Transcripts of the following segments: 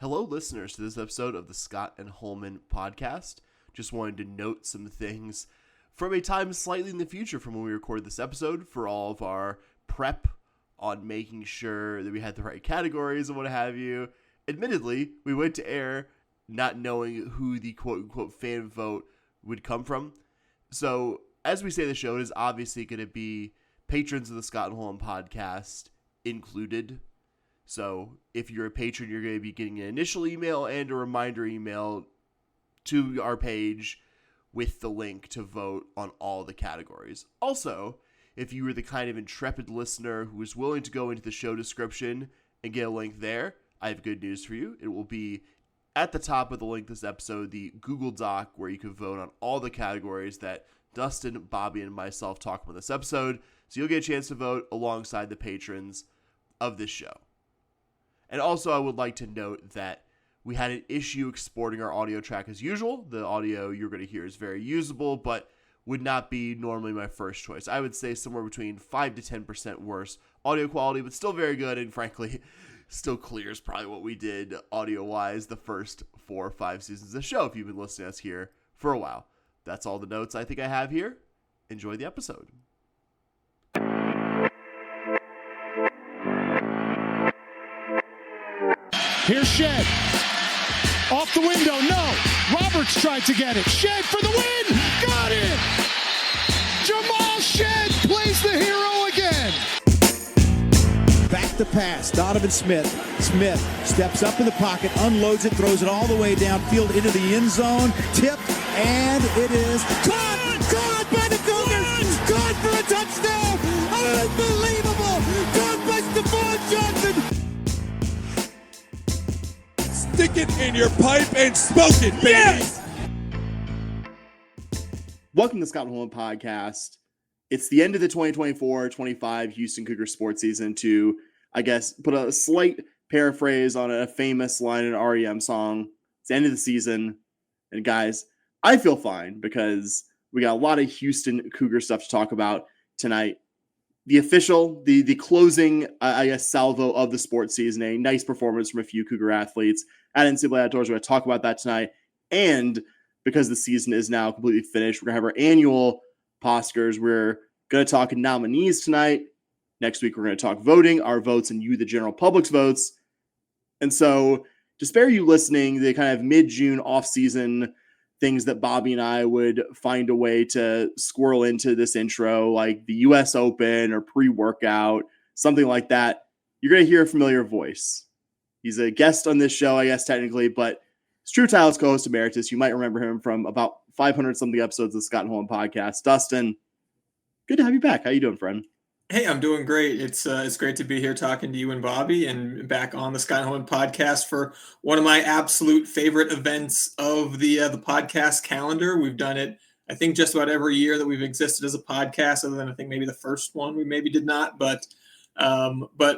Hello, listeners, to this episode of the Scott and Holman Podcast. Just wanted to note some things from a time slightly in the future from when we recorded this episode for all of our prep on making sure that we had the right categories and what have you. Admittedly, we went to air not knowing who the quote-unquote fan vote would come from. So, as we say, the show, it is obviously going to be patrons of the Scott and Holman Podcast included. So if you're a patron, you're going to be getting an initial email and a reminder email to our page with the link to vote on all the categories. Also, if you were the kind of intrepid listener who is willing to go into the show description and get a link there, I have good news for you. It will be at the top of the link this episode, the Google Doc, where you can vote on all the categories that Dustin, Bobby, and myself talk about this episode. So you'll get a chance to vote alongside the patrons of this show. And also, I would like to note that we had an issue exporting our audio track as usual. The audio you're going to hear is very usable, but would not be normally my first choice. I would say somewhere between 5 to 10% worse audio quality, but still very good, and frankly, still clears probably what we did audio-wise the first 4 or 5 seasons of the show, if you've been listening to us here for a while. That's all the notes I think I have here. Enjoy the episode. Here's Shed. Off the window, no. Roberts tried to get it. Shed for the win. Got it. Jamal Shed plays the hero again. Back to pass. Donovan Smith. Smith steps up in the pocket, unloads it, throws it all the way downfield into the end zone. Tipped, and it is caught. Caught by the Cougars. Caught for a touchdown. Unbelievable. Caught by Stephon Johnson. Stick it in your pipe and smoke it, baby. Yes! Welcome to the Scott and Holman Podcast. It's the end of the 2024-25 Houston Cougar sports season to, I guess, put a slight paraphrase on a famous line in an REM song. It's the end of the season. And guys, I feel fine because we got a lot of Houston Cougar stuff to talk about tonight. The official, the closing, I guess, salvo of the sports season, a nice performance from a few Cougar athletes at NCAA Outdoors. We're going to talk about that tonight. And because the season is now completely finished, we're going to have our annual Pawscars. We're going to talk nominees tonight. Next week, we're going to talk voting, our votes, and you, the general public's votes. And so, to spare you listening, the kind of mid-June off-season things that Bobby and I would find a way to squirrel into this intro, like the U.S. Open or pre-workout, something like that, you're going to hear a familiar voice. He's a guest on this show, I guess, technically, but his true title is co-host emeritus. You might remember him from about 500-something episodes of the Scott and Holman Podcast. Dustin, good to have you back. How you doing, friend? Hey, I'm doing great. It's great to be here talking to you and Bobby and back on the Scott and Holman Podcast for one of my absolute favorite events of the podcast calendar. We've done it, I think, just about every year that we've existed as a podcast, other than I think maybe the first one we maybe did not, but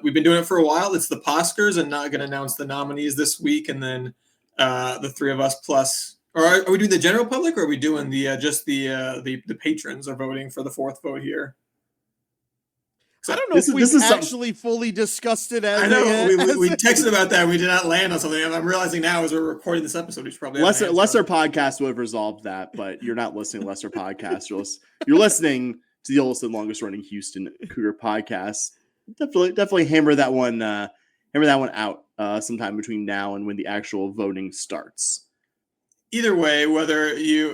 we've been doing it for a while. It's the Pawscars, and not going to announce the nominees this week, and then the three of us plus. Or are we doing the general public, or are we doing the patrons are voting for the fourth vote here? I don't know if we've actually fully discussed it. I know we texted about that. We did not land on something. I'm realizing now as we're recording this episode, we should probably lesser podcast would have resolved that, but you're not listening to lesser podcasts. You're listening to the oldest and longest running Houston Cougar podcast. Definitely hammer that one out sometime between now and when the actual voting starts. Either way,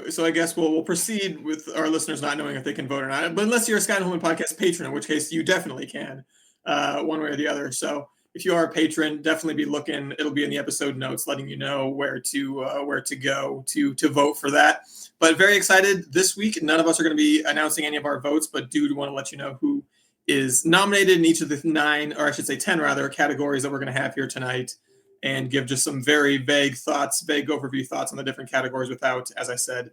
so I guess we'll proceed with our listeners not knowing if they can vote or not. But unless you're a Scott and Holman Podcast patron, in which case you definitely can, one way or the other. So if you are a patron, definitely be looking. It'll be in the episode notes, letting you know where to go to vote for that. But very excited this week. None of us are going to be announcing any of our votes, but do want to let you know who is nominated in each of the 9, or I should say 10 rather, categories that we're going to have here tonight, and give just some very vague overview thoughts on the different categories without, as I said,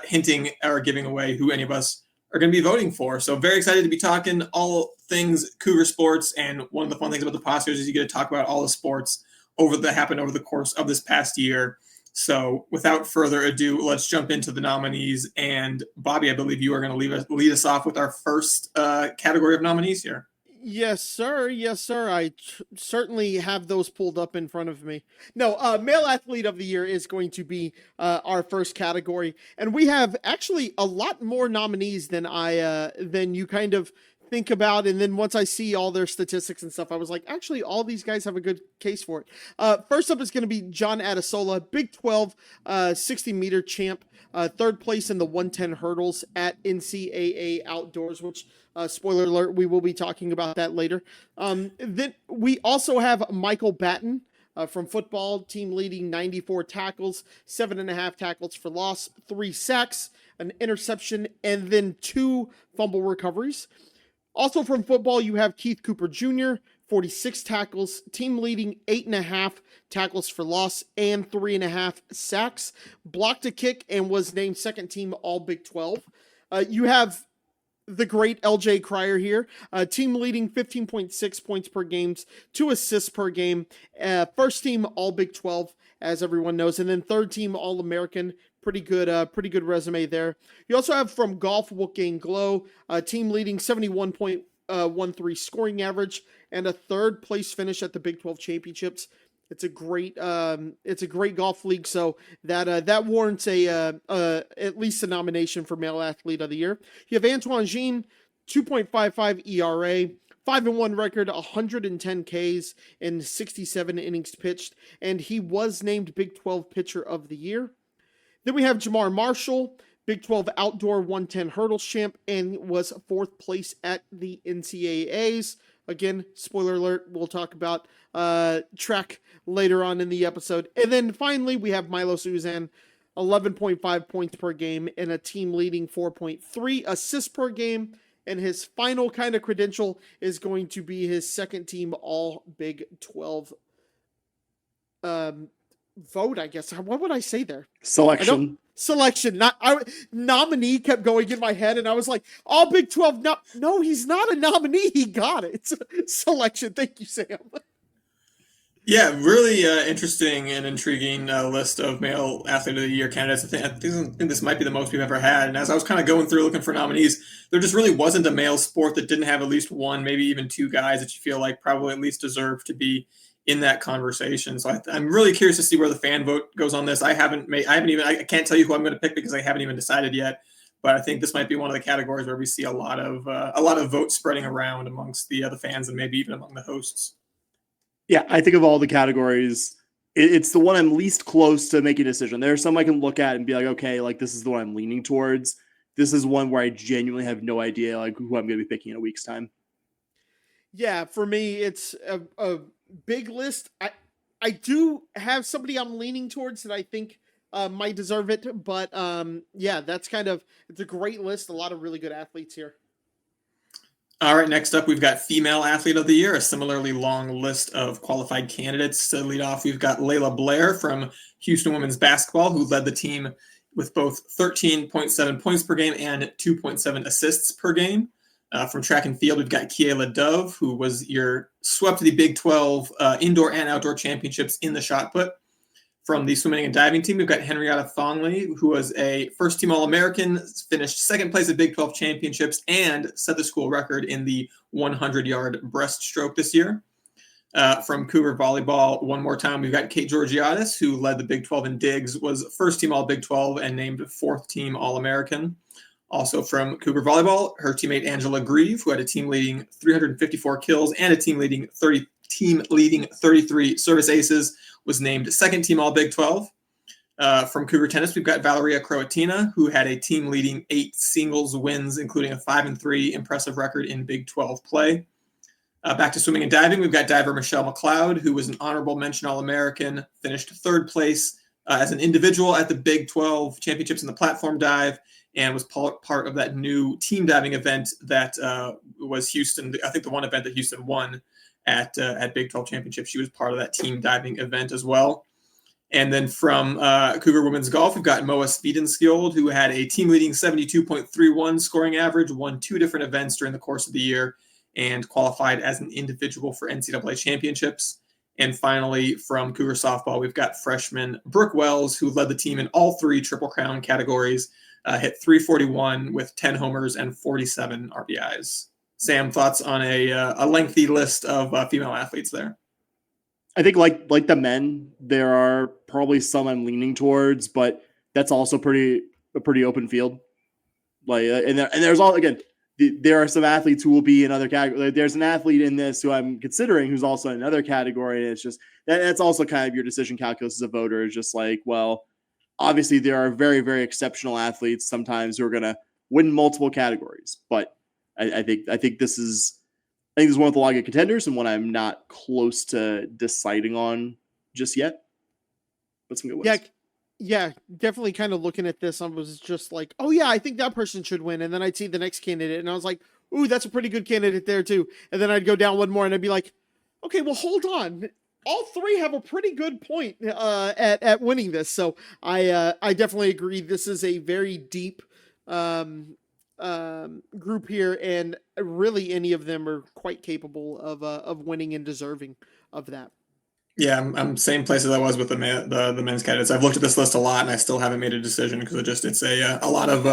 hinting or giving away who any of us are going to be voting for. So very excited to be talking all things Cougar sports. And one of the fun things about the Pawscars is you get to talk about all the sports that happened over the course of this past year. So without further ado, let's jump into the nominees. And Bobby, I believe you are going to lead us off with our first category of nominees here. Yes, sir. Yes, sir. I certainly have those pulled up in front of me. No, male athlete of the year is going to be our first category, and we have actually a lot more nominees than you kind of think about. And then once I see all their statistics and stuff, I was like, actually, all these guys have a good case for it. First up is going to be John Adesola, Big 12 60-meter champ. Third place in the 110 hurdles at NCAA Outdoors, which, spoiler alert, we will be talking about that later. Then we also have Michael Batten from football, team leading 94 tackles, 7.5 tackles for loss, 3 sacks, an interception, and then 2 fumble recoveries. Also from football, you have Keith Cooper Jr., 46 tackles, team leading 8.5 tackles for loss and 3.5 sacks, blocked a kick and was named second team all Big 12. You have the great LJ Cryer here, team leading 15.6 points per game, 2 assists per game, first team all Big 12, as everyone knows, and then third team all American. Pretty good resume there. You also have from golf Wolfgang Glow, team leading 71.13 scoring average and a third place finish at the Big 12 championships. It's a great golf league, so that warrants at least a nomination for male athlete of the year. You have Antoine Jean, 2.55 ERA, 5-1 record, 110 Ks in 67 innings pitched, and he was named Big 12 pitcher of the year. Then we have Jamar Marshall, Big 12 Outdoor 110 hurdles champ, and was 4th place at the NCAAs. Again, spoiler alert, we'll talk about track later on in the episode. And then finally, we have Milo Suzan, 11.5 points per game and a team leading 4.3 assists per game. And his final kind of credential is going to be his second team all Big 12 vote, I guess. What would I say there? Selection. Nominee kept going in my head, and I was like, all Big 12. No, he's not a nominee. He got it. Selection. Thank you, Sam. Yeah, really interesting and intriguing list of male athlete of the year candidates. I think this might be the most we've ever had. And as I was kind of going through looking for nominees, there just really wasn't a male sport that didn't have at least one, maybe even 2 guys that you feel like probably at least deserve to be in that conversation. So I'm really curious to see where the fan vote goes on this. I can't tell you who I'm going to pick because I haven't even decided yet. But I think this might be one of the categories where we see a lot of votes spreading around amongst the fans and maybe even among the hosts. Yeah, I think of all the categories, it's the one I'm least close to making a decision. There's some I can look at and be like, okay, like this is the one I'm leaning towards. This is one where I genuinely have no idea like who I'm going to be picking in a week's time. Yeah, for me, it's a big list. I do have somebody I'm leaning towards that I think might deserve it, but yeah, it's a great list. A lot of really good athletes here. All right, next up, we've got Female Athlete of the Year, a similarly long list of qualified candidates. To lead off, we've got Layla Blair from Houston Women's Basketball, who led the team with both 13.7 points per game and 2.7 assists per game. From track and field, we've got Kiela Dove, who swept the Big 12 indoor and outdoor championships in the shot put. From the swimming and diving team, we've got Henrietta Thongley, who was a first-team All-American, finished second place at Big 12 championships, and set the school record in the 100-yard breaststroke this year. From Cougar Volleyball, one more time, we've got Kate Georgiadis, who led the Big 12 in digs, was first-team All-Big 12, and named fourth-team All-American. Also from Cougar Volleyball, her teammate Angela Grieve, who had a team-leading 354 kills and a team-leading 33 service aces, was named second-team All-Big 12. From Cougar Tennis, we've got Valeria Croatina, who had a team-leading 8 singles wins, including a 5-3 impressive record in Big 12 play. Back to swimming and diving, we've got diver Michelle McLeod, who was an honorable mention All-American, finished third place as an individual at the Big 12 championships in the platform dive, and was part of that new team diving event that was Houston. I think the one event that Houston won at Big 12 championships. She was part of that team diving event as well. And then from Cougar Women's Golf, we've got Moa Speedenskield, who had a team-leading 72.31 scoring average, won 2 different events during the course of the year, and qualified as an individual for NCAA championships. And finally, from Cougar Softball, we've got freshman Brooke Wells, who led the team in all 3 Triple Crown categories, hit 341 with 10 homers and 47 RBIs. Sam, thoughts on a lengthy list of female athletes there? I think like the men, there are probably some I'm leaning towards, but that's also a pretty open field. Like and there's all again, there are some athletes who will be in other categories. Like, there's an athlete in this who I'm considering who's also in another category, and it's just that's also kind of your decision calculus as a voter. Is just like, well, obviously there are very, very exceptional athletes sometimes who are going to win multiple categories, but I think this is one of the lot of contenders and one I'm not close to deciding on just yet. But some good ones. Yeah, definitely kind of looking at this, I was just like, oh yeah, I think that person should win. And then I'd see the next candidate and I was like, ooh, that's a pretty good candidate there too. And then I'd go down one more and I'd be like, okay, well, hold on. All three have a pretty good point at winning this. So I definitely agree. This is a very deep group here, and really any of them are quite capable of winning and deserving of that. Yeah, I'm same place as I was with the men's candidates. I've looked at this list a lot, and I still haven't made a decision because it's a lot of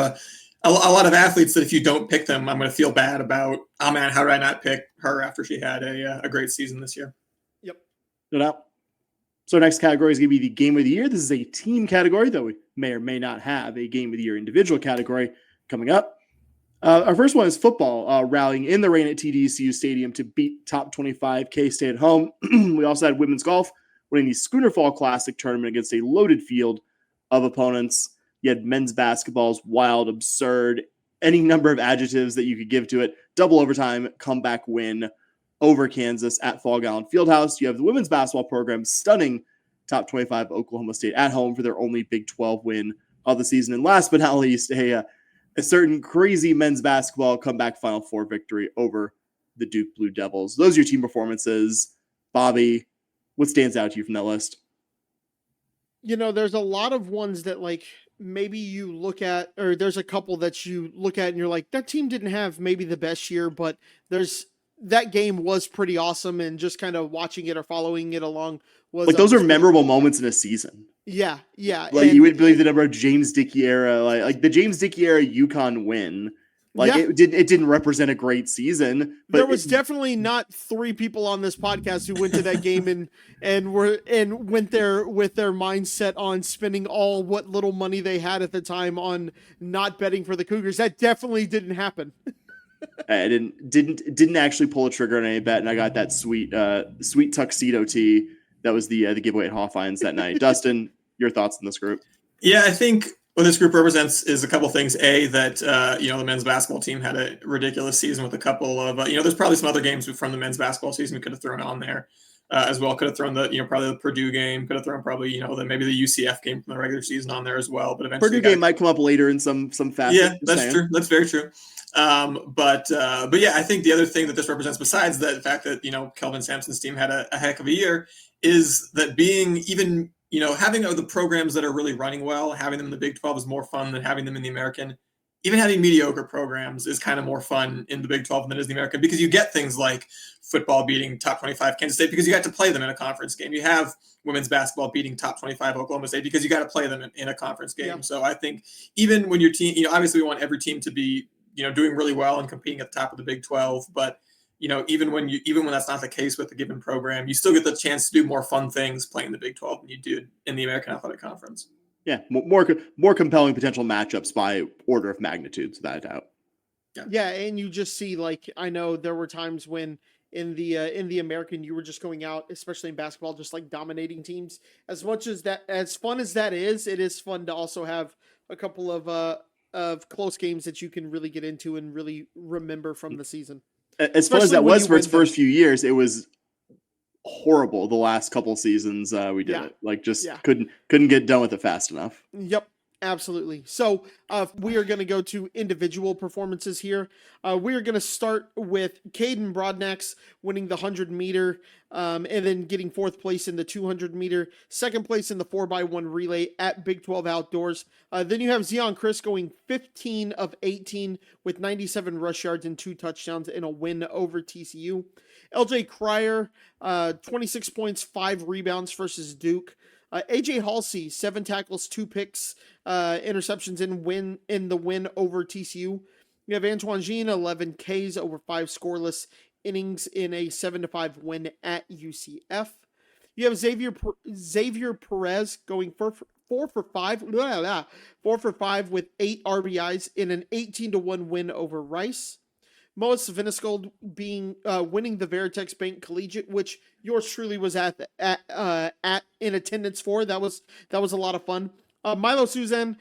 athletes that if you don't pick them, I'm going to feel bad about. Oh man, how did I not pick her after she had a great season this year? Yep, no doubt. So our next category is going to be the game of the year. This is a team category, though we may or may not have a game of the year individual category coming up. Our first one is football, rallying in the rain at TDCU Stadium to beat top 25 K-State at home. We also had women's golf winning the Schooner Fall Classic tournament against a loaded field of opponents. You had men's basketball's wild, absurd, any number of adjectives that you could give to it. Double overtime comeback win over Kansas at Fall Allen Fieldhouse. You have the women's basketball program stunning top 25 Oklahoma State at home for their only Big 12 win of the season. And last but not least, a certain crazy men's basketball comeback Final Four victory over the Duke Blue Devils. Those are your team performances. Bobby, what stands out to you from that list? There's a lot of ones that like maybe you look at, or there's a couple that you look at and you're like, that team didn't have maybe the best year, but that game was pretty awesome, and just kind of watching it or following it along was like those are memorable moments in a season. Yeah. Like you would believe the number of James Dickey era, like the James Dickey era UConn win. Like it didn't represent a great season, but there was definitely not three people on this podcast who went to that game and went there with their mindset on spending all what little money they had at the time on not betting for the Cougars. That definitely didn't happen. I didn't actually pull a trigger on any bet, and I got that sweet tuxedo tee. That was the giveaway at Hawfines that night. Dustin, your thoughts on this group? Yeah, I think what this group represents is a couple things. A, that the men's basketball team had a ridiculous season with a couple of there's probably some other games from the men's basketball season we could have thrown on there as well. Could have thrown probably the Purdue game. Could have thrown probably maybe the UCF game from the regular season on there as well. But eventually Purdue game might come up later in some facet. Yeah, that's true. That's very true. But yeah, I think the other thing that this represents, besides the fact that Kelvin Sampson's team had a heck of a year, is that being even having the programs that are really running well, having them in the Big 12 is more fun than having them in the American. Even having mediocre programs is kind of more fun in the Big 12 than it is the American, because you get things like football beating top 25 Kansas State because you got to play them in a conference game. You have women's basketball beating top 25 Oklahoma State because you got to play them in a conference game. Yeah. So I think even when your team, obviously we want every team to be doing really well and competing at the top of the Big 12, but even when that's not the case with a given program, you still get the chance to do more fun things playing the Big 12 than you do in the American Athletic Conference. Yeah, more compelling potential matchups by order of magnitude, without a doubt. Yeah, and you just see, like, I know there were times when in the American you were just going out, especially in basketball, just like dominating teams. As much as that, as fun as that is, it is fun to also have a couple of close games that you can really get into and really remember from the season. As fun as that was for its first few years, it was horrible the last couple seasons we did it. Like couldn't get done with it fast enough. Yep, absolutely. So we are going to go to individual performances here. We are going to start with Caden Brodnax winning the 100-meter and then getting fourth place in the 200-meter, second place in the 4x1 relay at Big 12 Outdoors. Then you have Zion Chris going 15 of 18 with 97 rush yards and 2 touchdowns in a win over TCU. LJ Cryer, 26 points, 5 rebounds versus Duke. AJ Halsey, 7 tackles, 2 picks, interceptions in the win over TCU. You have Antoine Jean, 11 Ks over 5 scoreless innings in a 7-5 win at UCF. You have Xavier Perez going 4 for 5 with 8 RBIs in an 18-1 win over Rice. Moas Vinascold winning the Veritex Bank Collegiate, which yours truly was in attendance for. That was a lot of fun. Milo Suzan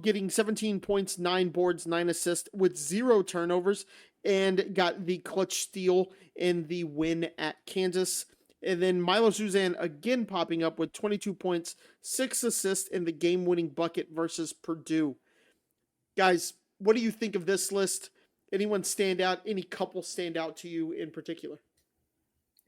getting 17 points, 9 boards, 9 assists with 0 turnovers, and got the clutch steal in the win at Kansas. And then Milo Suzan again popping up with 22 points, 6 assists in the game-winning bucket versus Purdue. Guys, what do you think of this list? Anyone stand out? Any couple stand out to you in particular?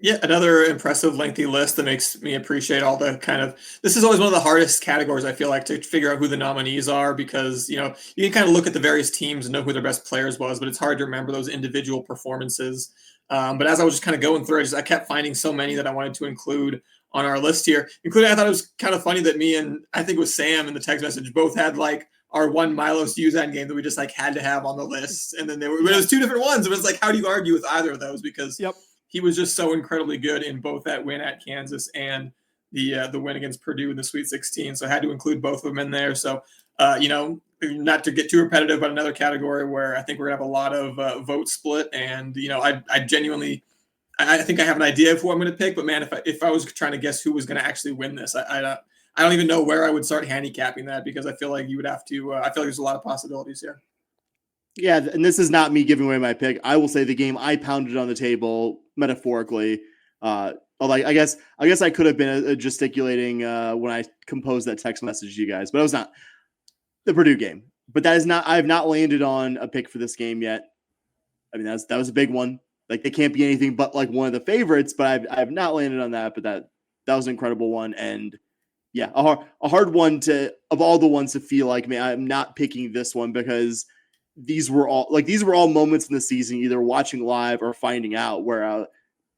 Yeah, another impressive, lengthy list that makes me appreciate all the this is always one of the hardest categories, I feel like, to figure out who the nominees are, because, you can kind of look at the various teams and know who their best players was, but it's hard to remember those individual performances. But as I was just kind of going through, I kept finding so many that I wanted to include on our list here, including, I thought it was kind of funny that me and I think it was Sam in the text message both had our one Milos Uzan game that we just had to have on the list. And then it was 2 different ones. It was how do you argue with either of those? Because he was just so incredibly good in both that win at Kansas and the win against Purdue in the Sweet 16. So I had to include both of them in there. So, not to get too repetitive, but another category where I think we're gonna have a lot of vote split. And, I genuinely, I think I have an idea of who I'm going to pick, but man, if I was trying to guess who was going to actually win this, I don't even know where I would start handicapping that, because I feel like you would have to, I feel like there's a lot of possibilities here. Yeah, and this is not me giving away my pick. I will say the game I pounded on the table metaphorically. I guess I could have been gesticulating when I composed that text message to you guys, but it was not the Purdue game. But that is not. I have not landed on a pick for this game yet. I mean, that was a big one. They can't be anything but one of the favorites. But I've not landed on that. But that was an incredible one, and yeah, a hard one of all the ones to feel like, man, I'm not picking this one because these were all moments in the season, either watching live or finding out, where I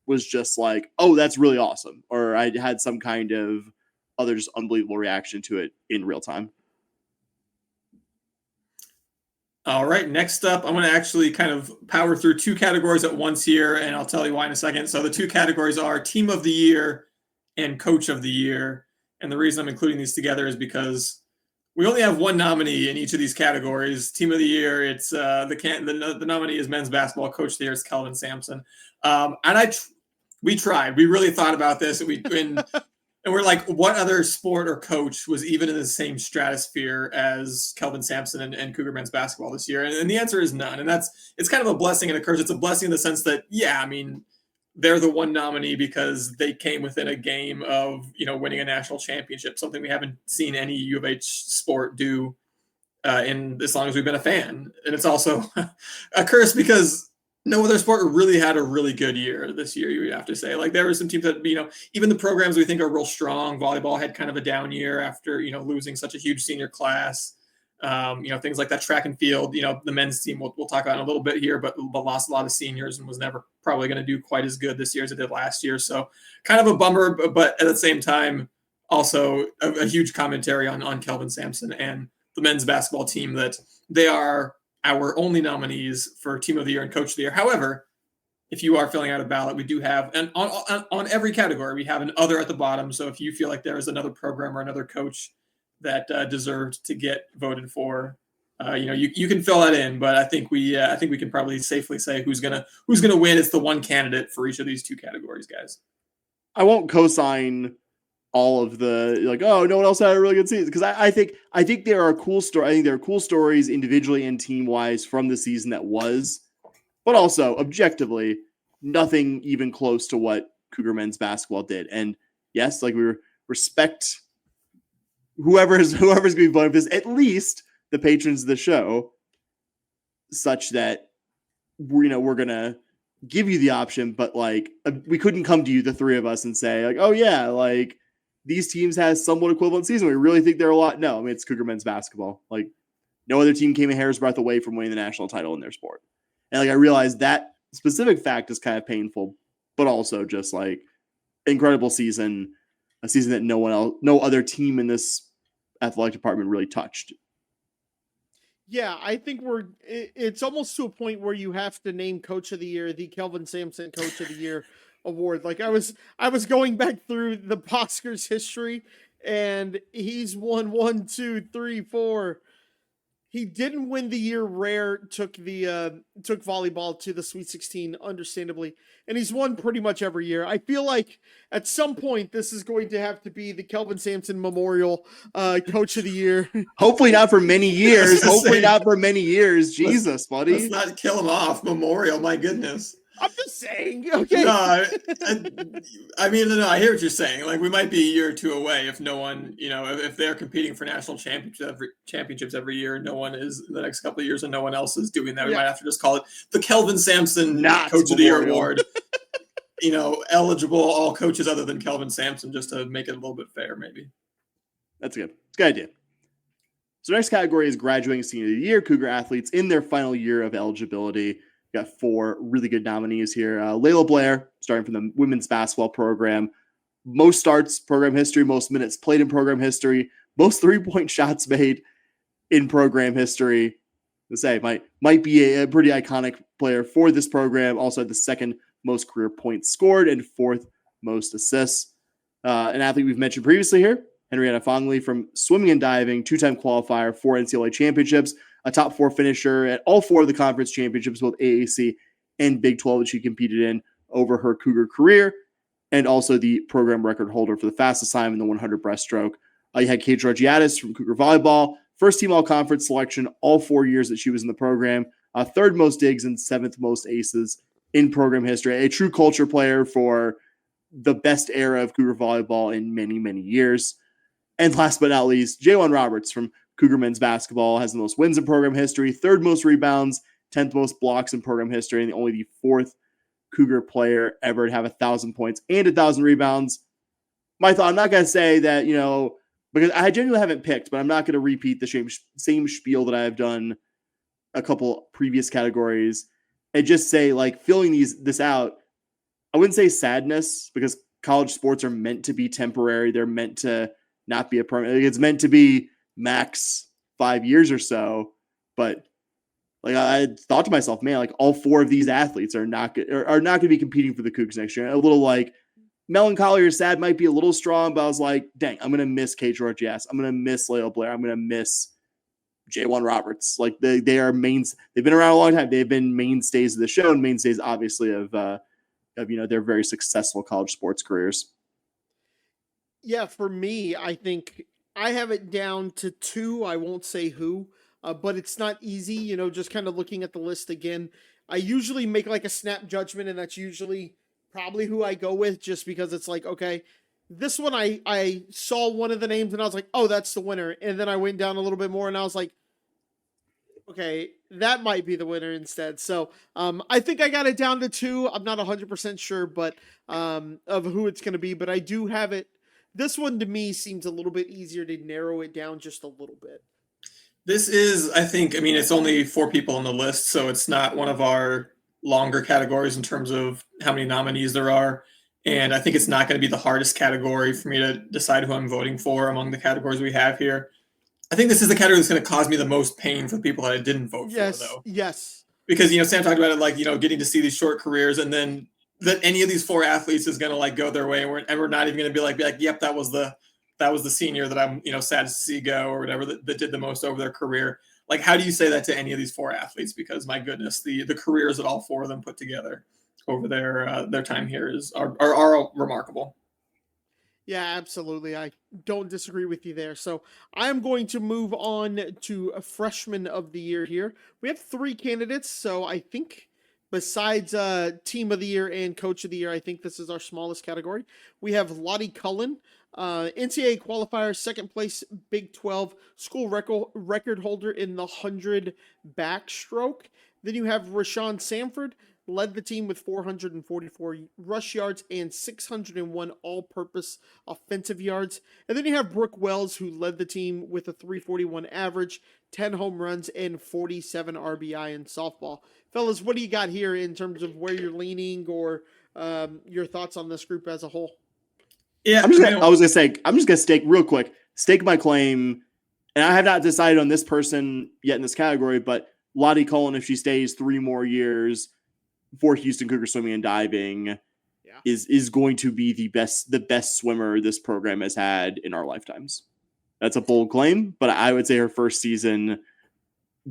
was just like, oh, that's really awesome. Or I had some kind of other just unbelievable reaction to it in real time. All right, next up, I'm going to actually kind of power through 2 categories at once here, and I'll tell you why in a second. So the 2 categories are Team of the Year and Coach of the Year. And the reason I'm including these together is because we only have one nominee in each of these categories. Team of the Year, it's the nominee is men's basketball. Coach of the Year is Kelvin Sampson. And we tried. We really thought about this, and we're like, what other sport or coach was even in the same stratosphere as Kelvin Sampson and Cougar men's basketball this year? And the answer is none. And it's kind of a blessing and a curse. It's a blessing in the sense that, yeah, I mean, they're the one nominee because they came within a game of, winning a national championship, something we haven't seen any U of H sport do in as long as we've been a fan. And it's also a curse because no other sport really had a really good year this year, you would have to say. There were some teams that, even the programs we think are real strong. Volleyball had kind of a down year after, losing such a huge senior class. Things like that. Track and field, the men's team we'll talk about in a little bit here, but lost a lot of seniors and was never probably going to do quite as good this year as it did last year. So kind of a bummer, but at the same time, also a huge commentary on Kelvin Sampson and the men's basketball team, that they are our only nominees for Team of the Year and Coach of the Year. However, if you are filling out a ballot, we do have, and on every category, we have an other at the bottom. So if you feel like there is another program or another coach that deserved to get voted for, you can fill that in. But I think we can probably safely say who's gonna win. It's the one candidate for each of these 2 categories, guys. I won't co-sign all of the oh, no one else had a really good season, because I think there are cool stories. I think there are cool stories individually and team wise from the season that was, but also objectively nothing even close to what Cougar men's basketball did. And yes, we respect whoever's going to be voting for this, at least the patrons of the show, such that we're going to give you the option, but we couldn't come to you, the 3 of us, and say oh yeah, these teams has somewhat equivalent season. We really think they're a lot. No, I mean, it's Cougar men's basketball. No other team came a hair's breadth away from winning the national title in their sport. And I realized that specific fact is kind of painful, but also just incredible season, a season that no other team in this athletic department really touched. Yeah, I think it's almost to a point where you have to name Coach of the Year the Kelvin Sampson Coach of the Year award. Like I was going back through the Pawscar's history, and he's won 1, 2, 3, 4. He didn't win the year Rare took volleyball to the Sweet 16, understandably, and he's won pretty much every year. I feel like at some point this is going to have to be the Kelvin Sampson Memorial Coach of the Year. Hopefully not for many years. Hopefully not for many years. Jesus, buddy. Let's not kill him off. Memorial, my goodness. I'm just saying. Okay. No, I mean, no, I hear what you're saying. Like, we might be a year or two away if no one, if they're competing for national championships every year, no one is the next couple of years, and no one else is doing that. We might have to just call it the Kelvin Sampson Coach of the Year Award. Eligible all coaches other than Kelvin Sampson, just to make it a little bit fair, maybe. That's good. It's a good idea. So next category is graduating senior of the year. Cougar athletes in their final year of eligibility. Got 4 really good nominees here. Layla Blair, starting from the women's basketball program. Most starts, program history. Most minutes played in program history. Most 3-point shots made in program history. To say, might be a pretty iconic player for this program. Also had the 2nd most career points scored and 4th most assists. An athlete we've mentioned previously here, Henrietta Fongley, from swimming and diving, 2-time qualifier for NCAA championships, a top 4 finisher at all 4 of the conference championships, both AAC and Big 12 that she competed in over her Cougar career, and also the program record holder for the fastest time in the 100 breaststroke. You had Kate Georgiadis from Cougar volleyball, first team all-conference selection all 4 years that she was in the program, 3rd most digs and 7th most aces in program history, a true culture player for the best era of Cougar volleyball in many, many years. And last but not least, J1 Roberts from Cougar men's basketball has the most wins in program history, 3rd most rebounds, 10th most blocks in program history, and only the 4th Cougar player ever to have 1,000 points and 1,000 rebounds. My thought, I'm not going to say that, because I genuinely haven't picked, but I'm not going to repeat the same spiel that I have done a couple previous categories and just say, like, filling this out, I wouldn't say sadness, because college sports are meant to be temporary. They're meant to not be a permanent. It's meant to be max 5 years or so. But like, I thought to myself, man, like, all 4 of these athletes are not going to be competing for the Cougs next year. A little like melancholy or sad might be a little strong, but I was like, dang, I'm going to miss Kate Georgiadis. I'm going to miss Layla Blair. I'm going to miss J1 Roberts. Like, they are mains. They've been around a long time. They've been mainstays of the show and mainstays, obviously, of their very successful college sports careers. Yeah, for me, I think I have it down to 2. I won't say who, but it's not easy, just kind of looking at the list again. I usually make like a snap judgment, and that's usually probably who I go with, just because it's like, okay, this one I saw one of the names and I was like, oh, that's the winner. And then I went down a little bit more and I was like, okay, that might be the winner instead. So I think I got it down to 2. I'm not 100% sure, but of who it's going to be, but I do have it. This one to me seems a little bit easier to narrow it down just a little bit. This is, I think, it's only 4 people on the list, so it's not one of our longer categories in terms of how many nominees there are. And I think it's not going to be the hardest category for me to decide who I'm voting for among the categories we have here. I think this is the category that's going to cause me the most pain for the people that I didn't vote for, though. Yes. Because, Sam talked about it, like, getting to see these short careers, and then that any of these 4 athletes is going to like go their way, and we're not even going to be like, yep, that was the senior that I'm, sad to see go, or whatever, that did the most over their career. Like, how do you say that to any of these 4 athletes? Because my goodness, the careers that all 4 of them put together over their time here are remarkable. Yeah, absolutely. I don't disagree with you there. So I'm going to move on to a freshman of the year here. We have 3 candidates. So I think besides team of the year and coach of the year, I think this is our smallest category. We have Lottie Cullen, NCAA qualifier, 2nd place, Big 12 school record holder in the 100 backstroke. Then you have Rashawn Sanford, led the team with 444 rush yards and 601 all-purpose offensive yards. And then you have Brooke Wells, who led the team with a 341 average, 10 home runs, and 47 RBI in softball. Fellas, what do you got here in terms of where you're leaning, or your thoughts on this group as a whole? Yeah, I'm just gonna stake real quick. Stake my claim. and I have not decided on this person yet in this category, but Lottie Cullen, if she stays 3 more years for Houston Cougar swimming and diving, is going to be the best swimmer this program has had in our lifetimes. That's a bold claim, but I would say her first season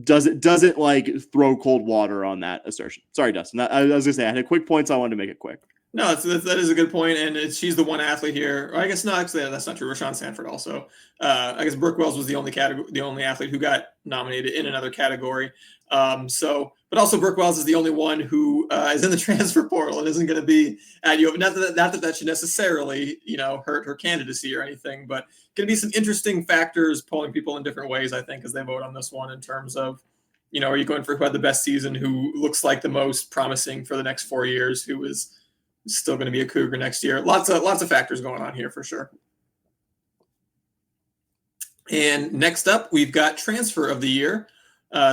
doesn't like throw cold water on that assertion. Sorry, Dustin. I was gonna say I had a quick point, so I wanted to make it quick. No, that is a good point, and she's the one athlete here. Or I guess no, actually that's not true. Rashawn Sanford also. I guess Brooke Wells was the only athlete who got nominated in another category. But also Brooke Wells is the only one who is in the transfer portal and isn't going to be at U. Not that should necessarily hurt her candidacy or anything, but going to be some interesting factors pulling people in different ways. I think as they vote on this one in terms of are you going for who had the best season, who looks like the most promising for the next 4 years, who is still going to be a Cougar next year. Lots of factors going on here for sure. And next up, we've got transfer of the year.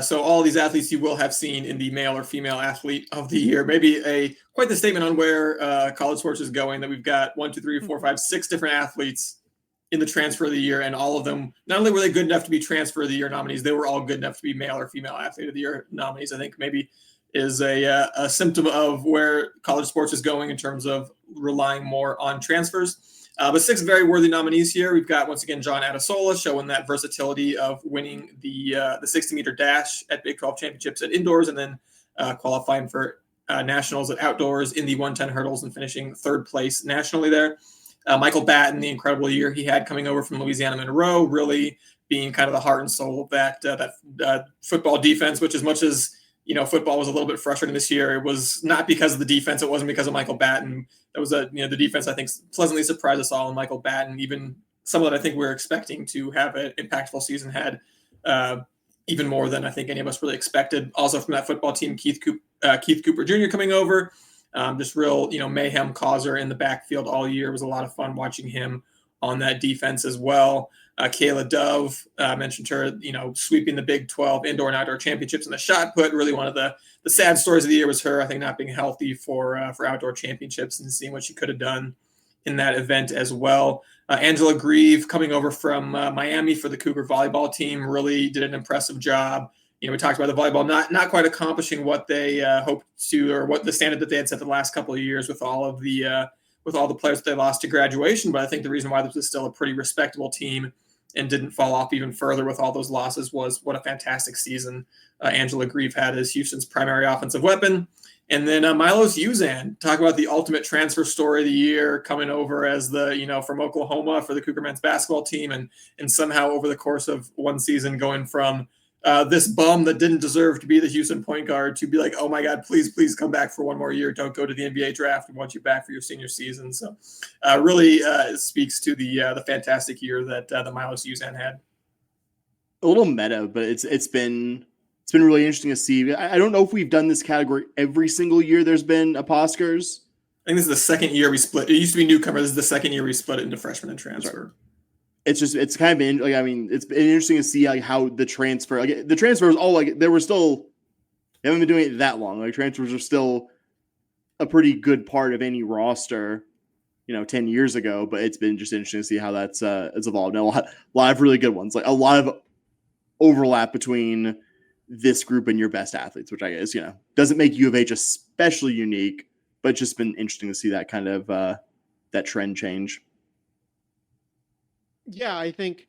So all these athletes you will have seen in the male or female athlete of the year. Maybe quite the statement on where college sports is going, that we've got 1, 2, 3, 4, 5, 6 different athletes in the transfer of the year. And all of them, not only were they good enough to be transfer of the year nominees, they were all good enough to be male or female athlete of the year nominees. I think maybe is a symptom of where college sports is going in terms of relying more on transfers. But 6 very worthy nominees here. We've got, once again, John Adasola showing that versatility of winning the 60-meter dash at Big 12 championships at indoors, and then qualifying for nationals at outdoors in the 110 hurdles and finishing 3rd place nationally there. Michael Batten, the incredible year he had coming over from Louisiana Monroe, really being kind of the heart and soul of that football defense, which as much as football was a little bit frustrating this year, it was not because of the defense. It wasn't because of Michael Batten. That was the defense, I think, pleasantly surprised us all. And Michael Batten, even some of that I think we were expecting to have an impactful season, had even more than I think any of us really expected. Also from that football team, Keith Cooper Jr. coming over, just real, mayhem causer in the backfield all year. It was a lot of fun watching him on that defense as well. Kayla Dove, mentioned her, sweeping the Big 12 indoor and outdoor championships in the shot put. Really one of the sad stories of the year was her, I think, not being healthy for outdoor championships, and seeing what she could have done in that event as well. Angela Grieve coming over from Miami for the Cougar volleyball team really did an impressive job. We talked about the volleyball not quite accomplishing what they hoped to, or what the standard that they had set the last couple of years with all the players that they lost to graduation. But I think the reason why this is still a pretty respectable team and didn't fall off even further with all those losses was what a fantastic season Angela Grieve had as Houston's primary offensive weapon. And then Milos Uzan, talk about the ultimate transfer story of the year, coming over as from Oklahoma for the Cougar men's basketball team, and somehow over the course of one season going from this bum that didn't deserve to be the Houston point guard to be like, oh my God, please come back for one more year. Don't go to the NBA draft. We want you back for your senior season. So really speaks to the fantastic year that the Milos Uzan had. A little meta, but it's been really interesting to see. I don't know if we've done this category every single year there's been a Pawscars. I think this is the second year we split. It used to be newcomer. This is the second year we split it into freshman and transfer. Right. It's kind of been it's been interesting to see how the transfers all they haven't been doing it that long. Transfers are still a pretty good part of any roster, 10 years ago, but it's been just interesting to see how that's it's evolved. Now, a lot of really good ones, like a lot of overlap between this group and your best athletes, which I guess, doesn't make U of H especially unique, but it's just been interesting to see that kind of that trend change. Yeah, I think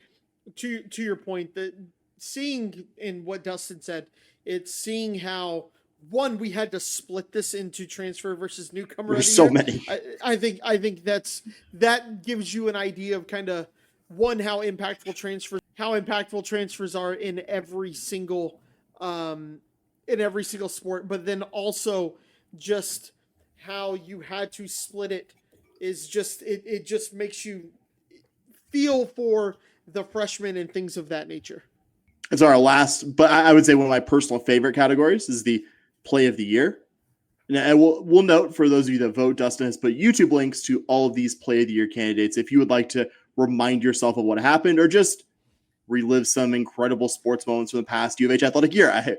to your point, that seeing in what Dustin said, it's seeing how we had to split this into transfer versus newcomer. There's so many. I think that gives you an idea of kind of how impactful transfers are in every single sport, but then also just how you had to split it is just it just makes you feel for the freshmen and things of that nature. It's our last, but I would say one of my personal favorite categories is the play of the year. And we'll note, for those of you that vote, Dustin has put YouTube links to all of these play of the year candidates. If you would like to remind yourself of what happened, or just relive some incredible sports moments from the past U of H athletic year.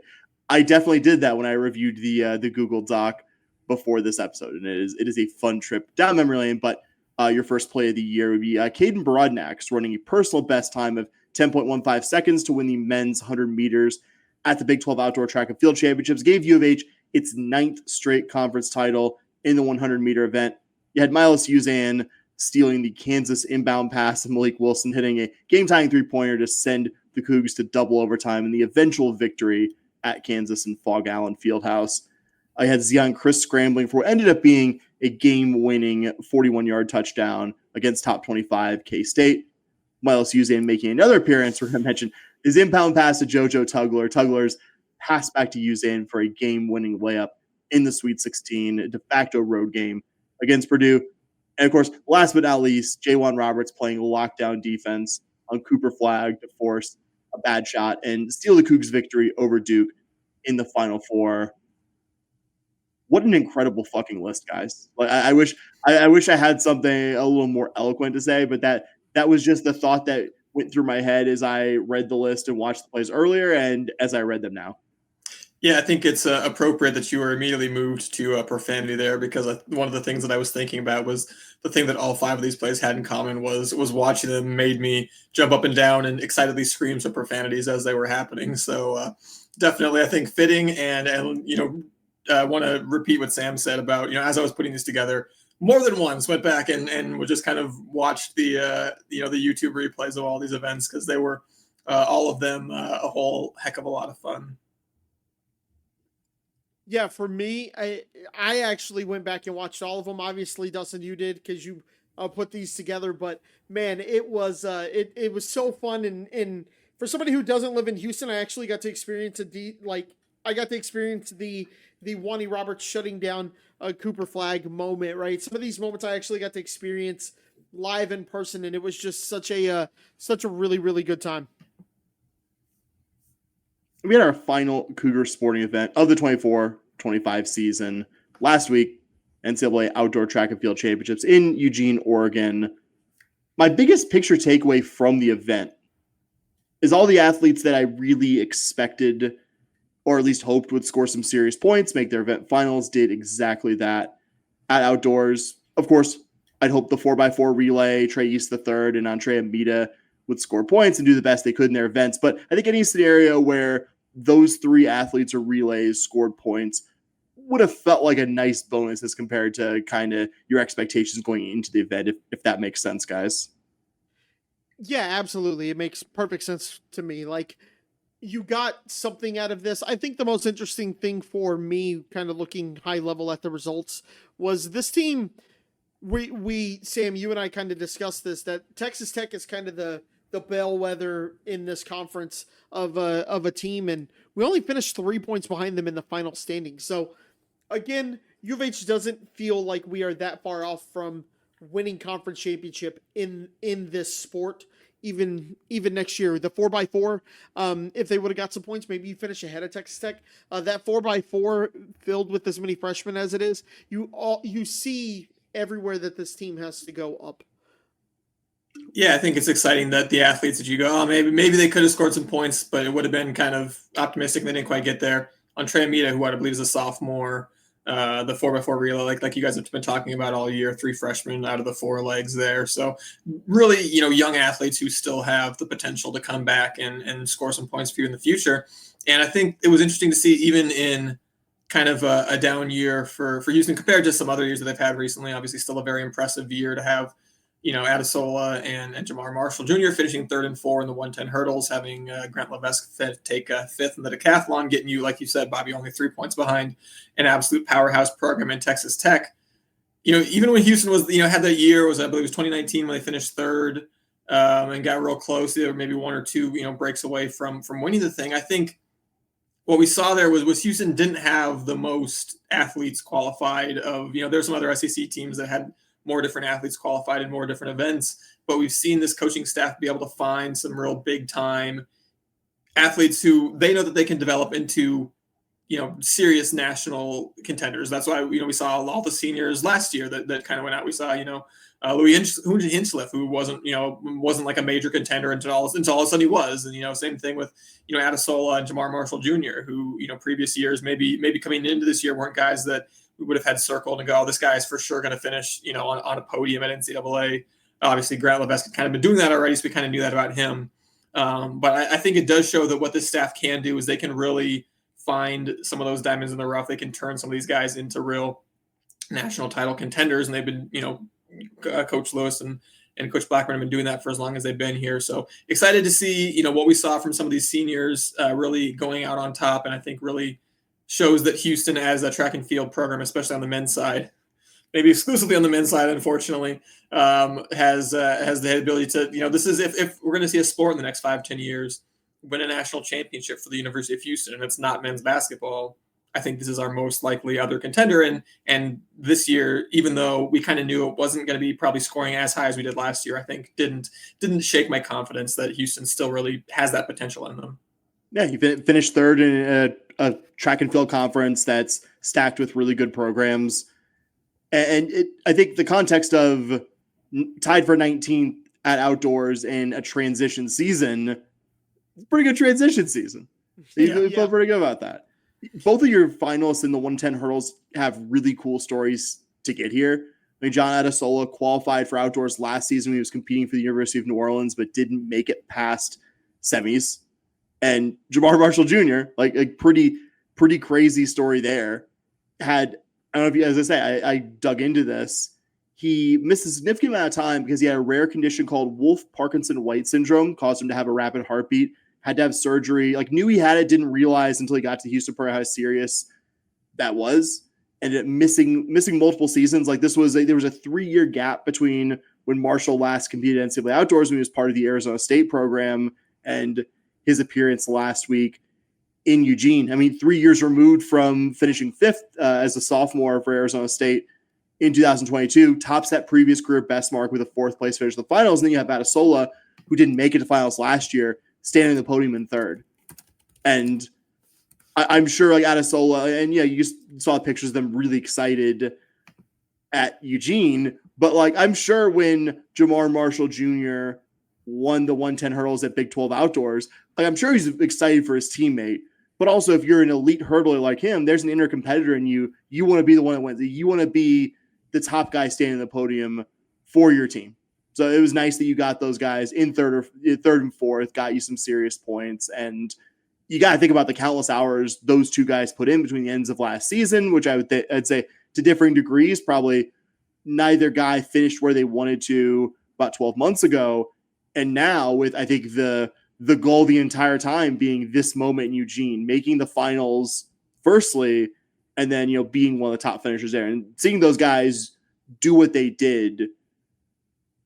I definitely did that when I reviewed the Google Doc before this episode. And it is a fun trip down memory lane, but your first play of the year would be Caden Borodnax running a personal best time of 10.15 seconds to win the men's 100 meters at the Big 12 Outdoor Track and Field Championships, gave U of H its 9th straight conference title in the 100-meter event. You had Miles Uzan stealing the Kansas inbound pass and Malik Wilson hitting a game-tying three-pointer to send the Cougs to double overtime in the eventual victory at Kansas and Fog Allen Fieldhouse. I had Zion Chris scrambling for what ended up being a game-winning 41-yard touchdown against top 25 K-State. Miles Uzan making another appearance where I mentioned his inbound pass to JoJo Tugler. Tugler's pass back to Uzan for a game-winning layup in the Sweet 16 de facto road game against Purdue. And, of course, last but not least, Jaywan Roberts playing lockdown defense on Cooper Flag to force a bad shot and steal the Cougs' victory over Duke in the Final Four. What an incredible fucking list, guys. Like I wish I had something a little more eloquent to say, but that was just the thought that went through my head as I read the list and watched the plays earlier and as I read them now. Yeah, I think it's appropriate that you were immediately moved to profanity there, because one of the things that I was thinking about was the thing that all 5 of these plays had in common was watching them made me jump up and down and excitedly scream some profanities as they were happening. So definitely, I think fitting, and I want to repeat what Sam said about, as I was putting this together, more than once went back and would just kind of watch the YouTube replays of all these events, because they were all of them a whole heck of a lot of fun. Yeah, for me, I actually went back and watched all of them. Obviously, Dustin, you did, because you put these together. But man, it was so fun, and for somebody who doesn't live in Houston, I actually got to experience the Wani Roberts shutting down a Cooper Flag moment. Right, some of these moments I actually got to experience live in person, and it was just such a really, really good time. We had our final Cougar sporting event of the 24-25 season last week, NCAA Outdoor Track and Field Championships in Eugene, Oregon. My biggest picture takeaway from the event is all the athletes that I really expected, or at least hoped would score some serious points, make their event finals, did exactly that at Outdoors. Of course, I'd hope the 4x4 relay, Trey East III and Andrea Mita would score points and do the best they could in their events. But I think any scenario where those 3 athletes or relays scored points would have felt like a nice bonus as compared to kind of your expectations going into the event, if that makes sense, guys. Yeah, absolutely. It makes perfect sense to me. Like, you got something out of this. I think the most interesting thing for me, kind of looking high level at the results, was this team. We Sam, you and I kind of discussed this, that Texas Tech is kind of the bellwether in this conference of a team, and we only finished 3 points behind them in the final standing. So again, U of H doesn't feel like we are that far off from winning conference championship in this sport. Even next year, the 4x4, if they would have got some points, maybe you finish ahead of Texas Tech. That 4x4 filled with as many freshmen as it is, you see everywhere that this team has to go up. Yeah, I think it's exciting that the athletes that you go, maybe they could have scored some points, but it would have been kind of optimistic. They didn't quite get there. On Trey Mita, who I believe is a sophomore, the 4x4 relay, like you guys have been talking about all year, 3 freshmen out of the 4 legs there. So really, young athletes who still have the potential to come back and score some points for you in the future. And I think it was interesting to see, even in kind of a down year for Houston compared to some other years that they've had recently, obviously still a very impressive year to have, Adesola and Jamar Marshall Jr. finishing 3rd and 4 in the 110 hurdles, having Grant Levesque take 5th in the decathlon, getting you, like you said, Bobby, only 3 points behind an absolute powerhouse program in Texas Tech. Even when Houston was, had that year, I believe it was 2019 when they finished 3rd and got real close, maybe 1 or 2, breaks away from winning the thing. I think what we saw there was Houston didn't have the most athletes qualified of, there's some other SEC teams that had more different athletes qualified in more different events, but we've seen this coaching staff be able to find some real big time athletes who they know that they can develop into, serious national contenders. That's why, we saw all the seniors last year that kind of went out. We saw, Louis Hinchliff, who wasn't like a major contender until all of a sudden he was. And, same thing with, Adesola and Jamar Marshall Jr., who, previous years, maybe coming into this year weren't guys that we would have had circled and go, oh, this guy is for sure going to finish, on a podium at NCAA. Obviously, Grant Levesque had kind of been doing that already, so we kind of knew that about him. But I think it does show that what this staff can do is they can really find some of those diamonds in the rough. They can turn some of these guys into real national title contenders. And they've been, Coach Lewis and Coach Blackburn have been doing that for as long as they've been here. So excited to see, what we saw from some of these seniors really going out on top. And I think really shows that Houston as a track and field program, especially on the men's side, maybe exclusively on the men's side, unfortunately, has the ability to, this is if we're going to see a sport in the next 5-10 years win a national championship for the University of Houston, and it's not men's basketball, I think this is our most likely other contender. And this year, even though we kind of knew it wasn't going to be probably scoring as high as we did last year, I think didn't shake my confidence that Houston still really has that potential in them. Yeah, you finished third in a track and field conference that's stacked with really good programs. And I think the context of tied for 19th at Outdoors in a transition season, pretty good transition season. So you feel pretty good about that. Both of your finalists in the 110 hurdles have really cool stories to get here. I mean, John Adesola qualified for Outdoors last season when he was competing for the University of New Orleans, but didn't make it past semis. And Jamar Marshall Jr., like a pretty crazy story there, had, I don't know if you, as I say, I dug into this. He missed a significant amount of time because he had a rare condition called Wolff-Parkinson-White syndrome, caused him to have a rapid heartbeat, had to have surgery, knew he had it, didn't realize until he got to Houston Pro how serious that was. And missing multiple seasons. There was a 3-year gap between when Marshall last competed at NCAA Outdoors when he was part of the Arizona State program and his appearance last week in Eugene. I mean, 3 years removed from finishing 5th as a sophomore for Arizona State in 2022, tops that previous career best mark with a 4th place finish in the finals. And then you have Adesola, who didn't make it to finals last year, standing in the podium in 3rd. And I'm sure Adesola, and you just saw pictures of them really excited at Eugene, but I'm sure when Jamar Marshall Jr. won the 110 hurdles at Big 12 Outdoors, I'm sure he's excited for his teammate. But also, if you're an elite hurdler like him, there's an inner competitor in you. You want to be the one that wins. You want to be the top guy standing in the podium for your team. So it was nice that you got those guys in 3rd and 4th, got you some serious points. And you got to think about the countless hours those two guys put in between the ends of last season, which I'd say to differing degrees, probably neither guy finished where they wanted to about 12 months ago. And now with, I think, the goal the entire time being this moment in Eugene, making the finals firstly, and then, being one of the top finishers there and seeing those guys do what they did.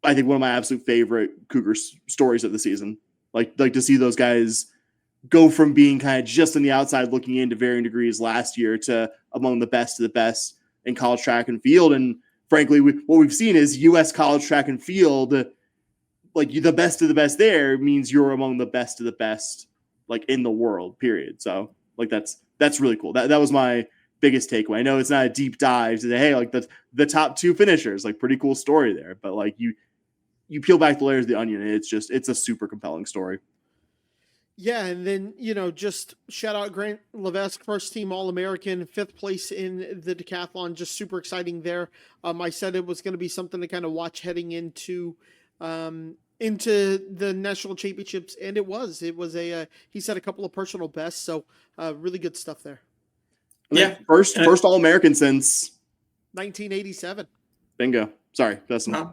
I think one of my absolute favorite Cougar stories of the season, like to see those guys go from being kind of just on the outside looking in to varying degrees last year to among the best of the best in college track and field. And frankly, what we've seen is U.S. college track and field, the best of the best there means you're among the best of the best, in the world, period. So that's really cool. That was my biggest takeaway. I know it's not a deep dive to say, hey, the top 2 finishers, pretty cool story there, but you peel back the layers of the onion and it's a super compelling story. Yeah, and then, just shout out Grant Levesque, first team All-American, 5th place in the decathlon, just super exciting there. I said it was going to be something to kind of watch heading into the national championships, and it was he set a couple of personal bests, so really good stuff there. Yeah, first All-American since 1987. Bingo. Sorry, Dustin.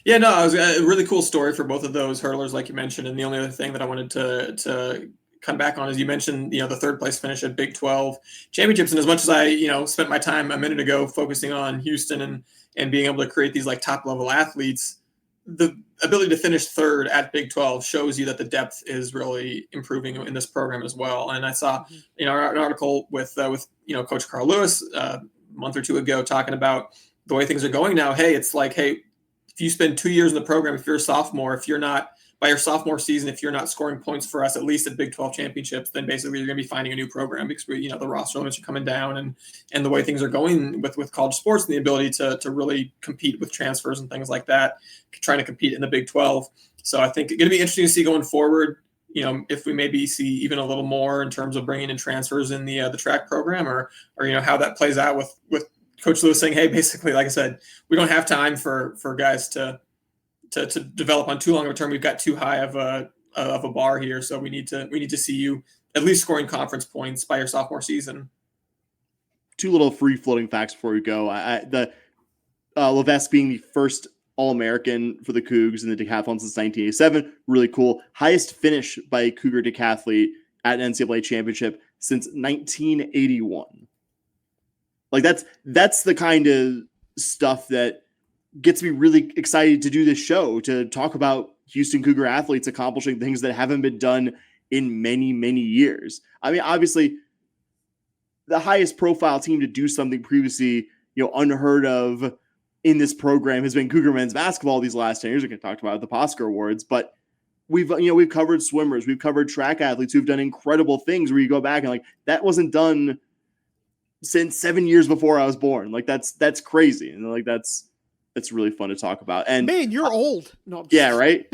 Yeah, no, it was a really cool story for both of those hurdlers, like you mentioned. And the only other thing that I wanted to come back on is you mentioned, the 3rd place finish at Big 12 championships. And as much as I, spent my time a minute ago focusing on Houston and being able to create these top level athletes, the ability to finish 3rd at Big 12 shows you that the depth is really improving in this program as well. And I saw, an article with Coach Carl Lewis a month or 2 ago talking about the way things are going now. Hey, it's hey, if you spend 2 years in the program, if you're a sophomore, if you're not by your sophomore season, if you're not scoring points for us, at least at Big 12 championships, then basically you're going to be finding a new program because the roster limits are coming down and the way things are going with college sports and the ability to really compete with transfers and things like that, trying to compete in the Big 12. So I think it's going to be interesting to see going forward, if we maybe see even a little more in terms of bringing in transfers in the track program or how that plays out with Coach Lewis saying, hey, basically, like I said, we don't have time for guys to develop on too long of a term. We've got too high of of a bar here. So we need to see you at least scoring conference points by your sophomore season. Two little free floating facts before we go. Levesque being the first All-American for the Cougs in the decathlon since 1987. Really cool. Highest finish by a Cougar decathlete at an NCAA championship since 1981. Like that's the kind of stuff that gets me really excited to do this show, to talk about Houston Cougar athletes accomplishing things that haven't been done in many, many years. I mean, obviously, the highest profile team to do something previously, unheard of in this program has been Cougar men's basketball these last 10 years. We can talk about the Pawscar Awards, but we've covered swimmers, we've covered track athletes who've done incredible things where you go back and like, that wasn't done since 7 years before I was born. Like that's crazy. And like, that's really fun to talk about. And man, you're old. No, yeah, right.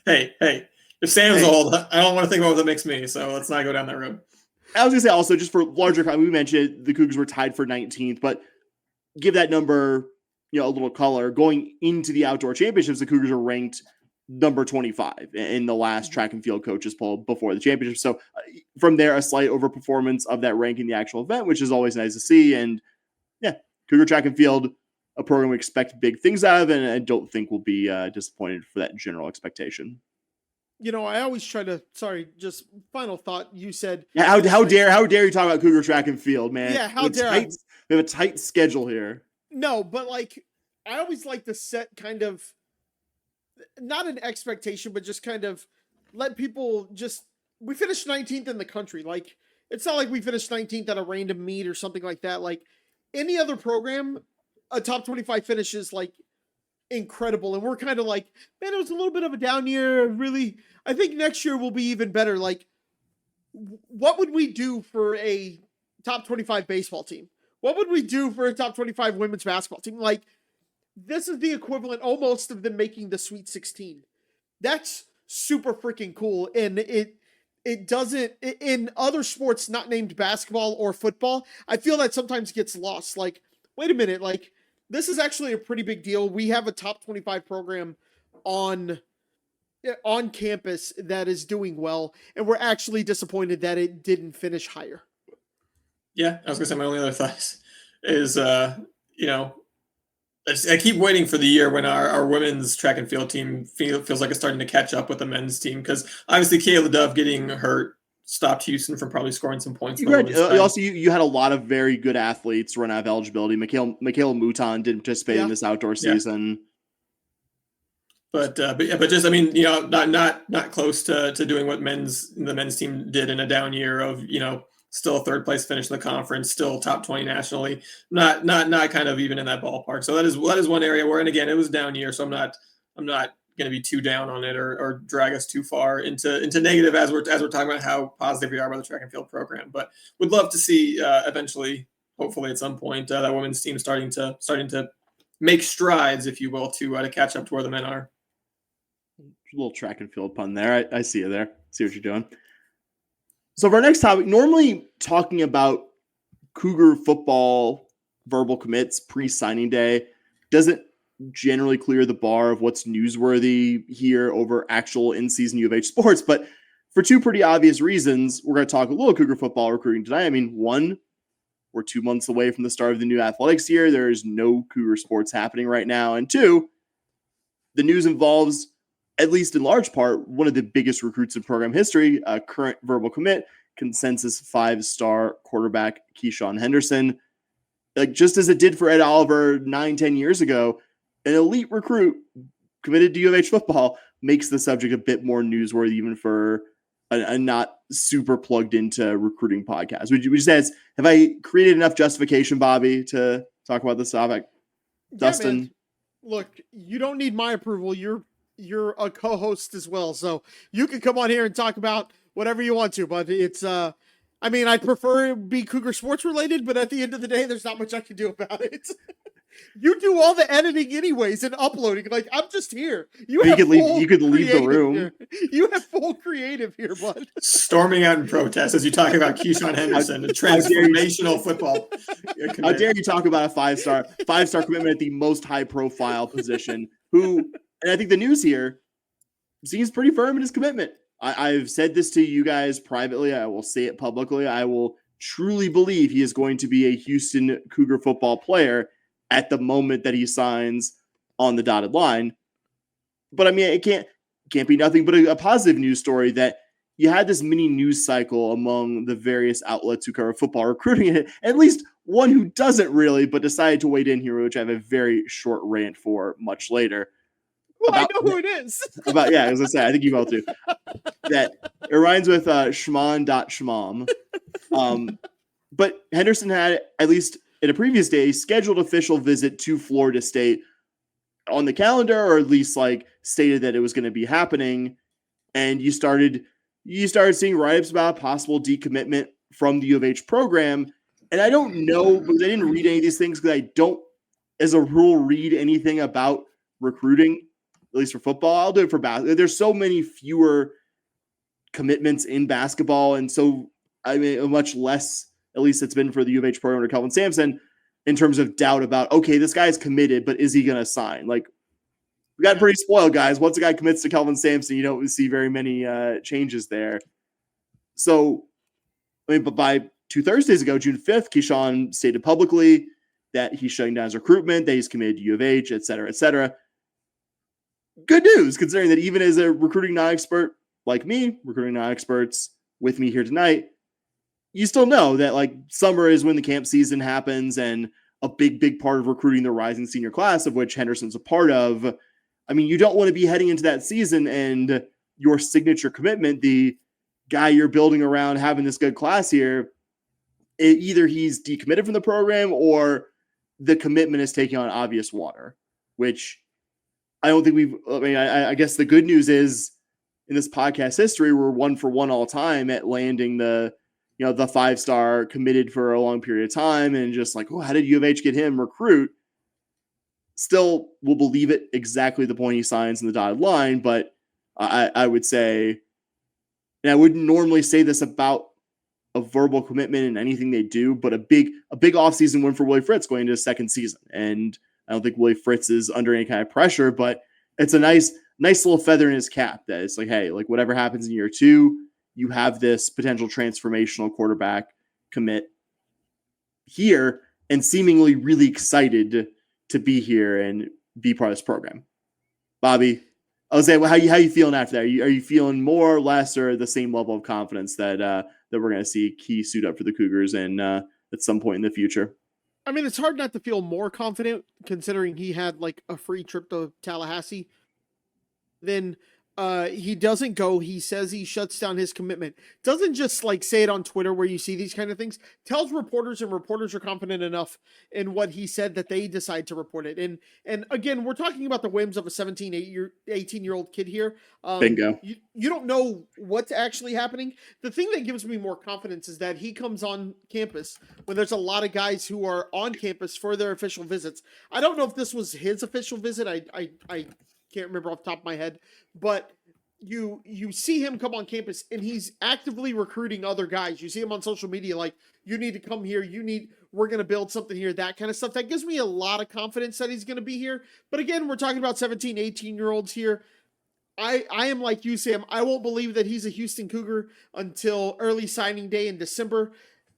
Hey, if Sam's old, I don't want to think about what makes me. So let's not go down that road. I was gonna say also, just for larger, we mentioned the Cougars were tied for 19th, but give that number, a little color. Going into the outdoor championships, the Cougars are ranked number 25 in the last track and field coaches poll before the championship. So from there, a slight overperformance of that rank in the actual event, which is always nice to see. And yeah, Cougar track and field, a program we expect big things out of, and I don't think we'll be disappointed for that general expectation. I always try to, just final thought. You said, yeah, how dare you talk about Cougar track and field, man? Yeah, how dare I? We have a tight schedule here. No, but I always like to set kind of, not an expectation, but just kind of let people we finished 19th in the country. Like, it's not like we finished 19th at a random meet or something like that. Like any other program, a top 25 finish is incredible. And we're kind of like, man, it was a little bit of a down year. Really, I think next year will be even better. Like, what would we do for a top 25 baseball team? What would we do for a top 25 women's basketball team? Like, this is the equivalent almost of them making the Sweet 16. That's super freaking cool. And it doesn't, in other sports not named basketball or football, I feel that sometimes gets lost. Like, wait a minute, this is actually a pretty big deal. We have a top 25 program on campus that is doing well, and we're actually disappointed that it didn't finish higher. Yeah, I was gonna say my only other thought is, I keep waiting for the year when our women's track and field team feels like it's starting to catch up with the men's team, because obviously Kayla Dove getting hurt stopped Houston from probably scoring some points. You had a lot of very good athletes run out of eligibility. Michaela Mouton didn't participate in this outdoor season. But just, I mean, not close to doing what the men's team did in a down year of, still a third place finish in the conference, still top 20 nationally, not kind of even in that ballpark. So that is one area where, and again, it was a down year. So I'm not going to be too down on it or drag us too far into negative as we're talking about how positive we are about the track and field program. But would love to see eventually, hopefully at some point, that women's team starting to make strides, if you will, to catch up to where the men are. A little track and field pun there. I see you there. See what you're doing. So for our next topic, normally talking about Cougar football verbal commits pre-signing day doesn't generally clear the bar of what's newsworthy here over actual in-season U of H sports. But for two pretty obvious reasons, we're going to talk a little Cougar football recruiting today. I mean, one, we're 2 months away from the start of the new athletics year. There is no Cougar sports happening right now. And two, the news involves, at least in large part, one of the biggest recruits in program history, a current verbal commit, consensus 5-star quarterback Keisean Henderson. Like, just as it did for Ed Oliver 9-10 years ago, an elite recruit committed to U of H football makes the subject a bit more newsworthy, even for a not super plugged into recruiting podcast. Would you say, have I created enough justification, Bobby, to talk about this topic? Yeah, Dustin? man. Look, you don't need my approval. You're a co-host as well, so you can come on here and talk about whatever you want to, but it's I mean, I'd prefer it be Cougar sports related, but at the end of the day, there's not much I can do about it. You do all the editing anyways and uploading. Like, I'm just here. You could leave the room. Here. You have full creative here, bud. Storming out in protest as you talk about Keisean Henderson, a transformational football. How dare you talk about a five-star commitment at the most high-profile position? And I think the news here, seems pretty firm in his commitment. I've said this to you guys privately. I will say it publicly. I will truly believe he is going to be a Houston Cougar football player at the moment that he signs on the dotted line. But I mean, it can't be nothing but a positive news story that you had this mini news cycle among the various outlets who cover football recruiting, and at least one who doesn't really, but decided to wade in here, which I have a very short rant for much later. Well, I know who it is. As I was going to say, I think you will too. That it rhymes with Schmon.Schmom. But Henderson had, at least in a previous day, scheduled official visit to Florida State on the calendar, or at least like stated that it was going to be happening. And you started seeing write-ups about possible decommitment from the U of H program. And I don't know, because I didn't read any of these things, because I don't, as a rule, read anything about recruiting, at least for football. I'll do it for basketball. There's so many fewer commitments in basketball, and so I mean, much less, at least it's been for the U of H program to Kelvin Sampson, in terms of doubt about, okay, this guy's committed, but is he going to sign? Like, we got pretty spoiled, guys. Once a guy commits to Kelvin Sampson, you don't see very many changes there. So, I mean, but by 2 Thursdays ago, June 5th, Keisean stated publicly that he's shutting down his recruitment, that he's committed to U of H, et cetera, et cetera. Good news, considering that even as a recruiting non-expert like me, recruiting non-experts with me here tonight, you still know that like summer is when the camp season happens, and a big part of recruiting the rising senior class, of which Henderson's a part of. I mean, you don't want to be heading into that season and your signature commitment, the guy you're building around having this good class here, either he's decommitted from the program or the commitment is taking on obvious water, which I don't think I guess the good news is in this podcast history, we're 1 for 1 all time at landing the 5-star committed for a long period of time, and just like, oh, how did U of H get him recruit? Still will believe it exactly the point he signs in the dotted line, but I would say, and I wouldn't normally say this about a verbal commitment in anything they do, but a big offseason win for Willie Fritz going into his second season. And I don't think Willie Fritz is under any kind of pressure, but it's a nice little feather in his cap that it's like, hey, like whatever happens in year 2, you have this potential transformational quarterback commit here and seemingly really excited to be here and be part of this program. Bobby, I was saying, well, how you feeling after that? Are you feeling more or less or the same level of confidence that we're going to see Key suit up for the Cougars and at some point in the future? I mean, it's hard not to feel more confident considering he had like a free trip to Tallahassee. Then he doesn't go. He says he shuts down his commitment. Doesn't just like say it on Twitter where you see these kind of things. Tells reporters, and reporters are confident enough in what he said that they decide to report it. And again, we're talking about the whims of a 18-year-old kid here. Bingo. You don't know what's actually happening. The thing that gives me more confidence is that he comes on campus when there's a lot of guys who are on campus for their official visits. I don't know if this was his official visit. I can't remember off the top of my head, but you see him come on campus and he's actively recruiting other guys. You see him on social media, like, you need to come here. We're going to build something here, that kind of stuff. That gives me a lot of confidence that he's going to be here. But again, we're talking about 17, 18-year-olds here. I am like you, Sam. I won't believe that he's a Houston Cougar until early signing day in December.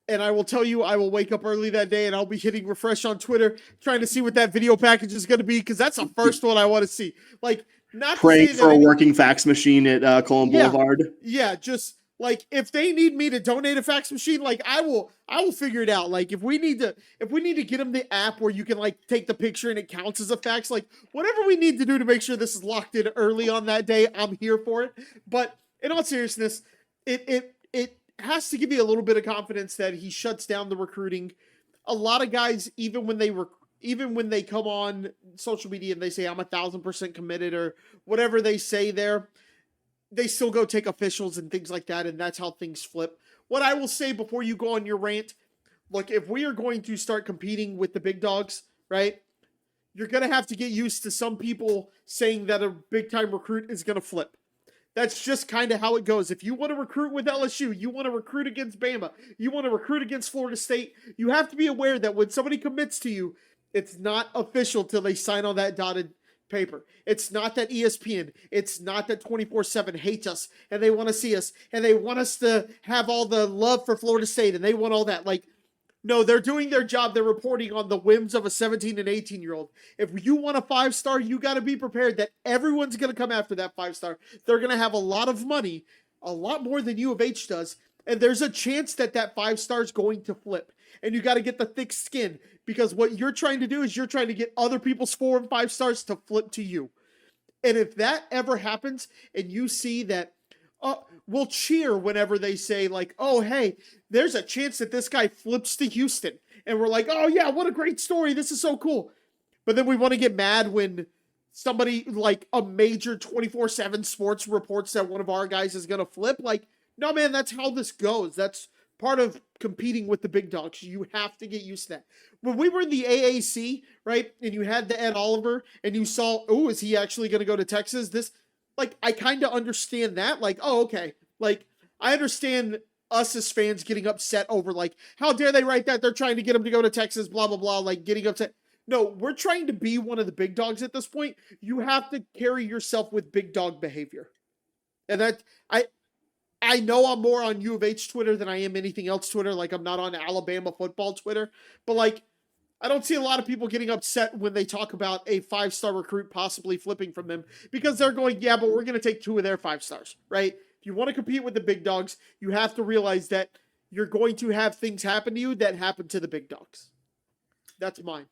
And I will tell you, I will wake up early that day and I'll be hitting refresh on Twitter, trying to see what that video package is going to be, because that's the first one I want to see. Like, not praying for a working fax machine at Cullen Boulevard. Yeah, just like if they need me to donate a fax machine, like I will figure it out. Like if we need to get them the app where you can like take the picture and it counts as a fax, like whatever we need to do to make sure this is locked in early on that day, I'm here for it. But in all seriousness, it has to give you a little bit of confidence that he shuts down the recruiting. A lot of guys, even when they come on social media and they say I'm 1,000% committed or whatever they say there, they still go take officials and things like that, and that's how things flip. What I will say before you go on your rant, look, if we are going to start competing with the big dogs, right, you're going to have to get used to some people saying that a big-time recruit is going to flip. That's just kind of how it goes. If you want to recruit with LSU, you want to recruit against Bama, you want to recruit against Florida State, you have to be aware that when somebody commits to you, it's not official till they sign on that dotted paper. It's not that ESPN, it's not that 24/7 hates us and they want to see us and they want us to have all the love for Florida State and they want all that. Like, no, they're doing their job. They're reporting on the whims of a 17 and 18-year-old. If you want a 5-star, you got to be prepared that everyone's going to come after that 5-star. They're going to have a lot of money, a lot more than U of H does. And there's a chance that 5-star is going to flip. And you got to get the thick skin, because what you're trying to do is you're trying to get other people's 4 and 5 stars to flip to you. And if that ever happens and you see that, we'll cheer whenever they say like, oh, hey, there's a chance that this guy flips to Houston. And we're like, oh yeah, what a great story. This is so cool. But then we want to get mad when somebody like a major 24/7 sports reports that one of our guys is going to flip. Like, no, man, that's how this goes. That's part of competing with the big dogs. You have to get used to that. When we were in the AAC, right, and you had the Ed Oliver, and you saw, oh, is he actually going to go to Texas? This, like, I kind of understand that. Like, oh, okay. Like, I understand us as fans getting upset over, like, how dare they write that? They're trying to get him to go to Texas, blah, blah, blah, like, getting upset. No, we're trying to be one of the big dogs at this point. You have to carry yourself with big dog behavior. And that, I know I'm more on U of H Twitter than I am anything else Twitter. Like, I'm not on Alabama football Twitter. But, like, I don't see a lot of people getting upset when they talk about a 5-star recruit possibly flipping from them, because they're going, yeah, but we're going to take 2 of their 5 stars, right? If you want to compete with the big dogs, you have to realize that you're going to have things happen to you that happen to the big dogs. That's mine.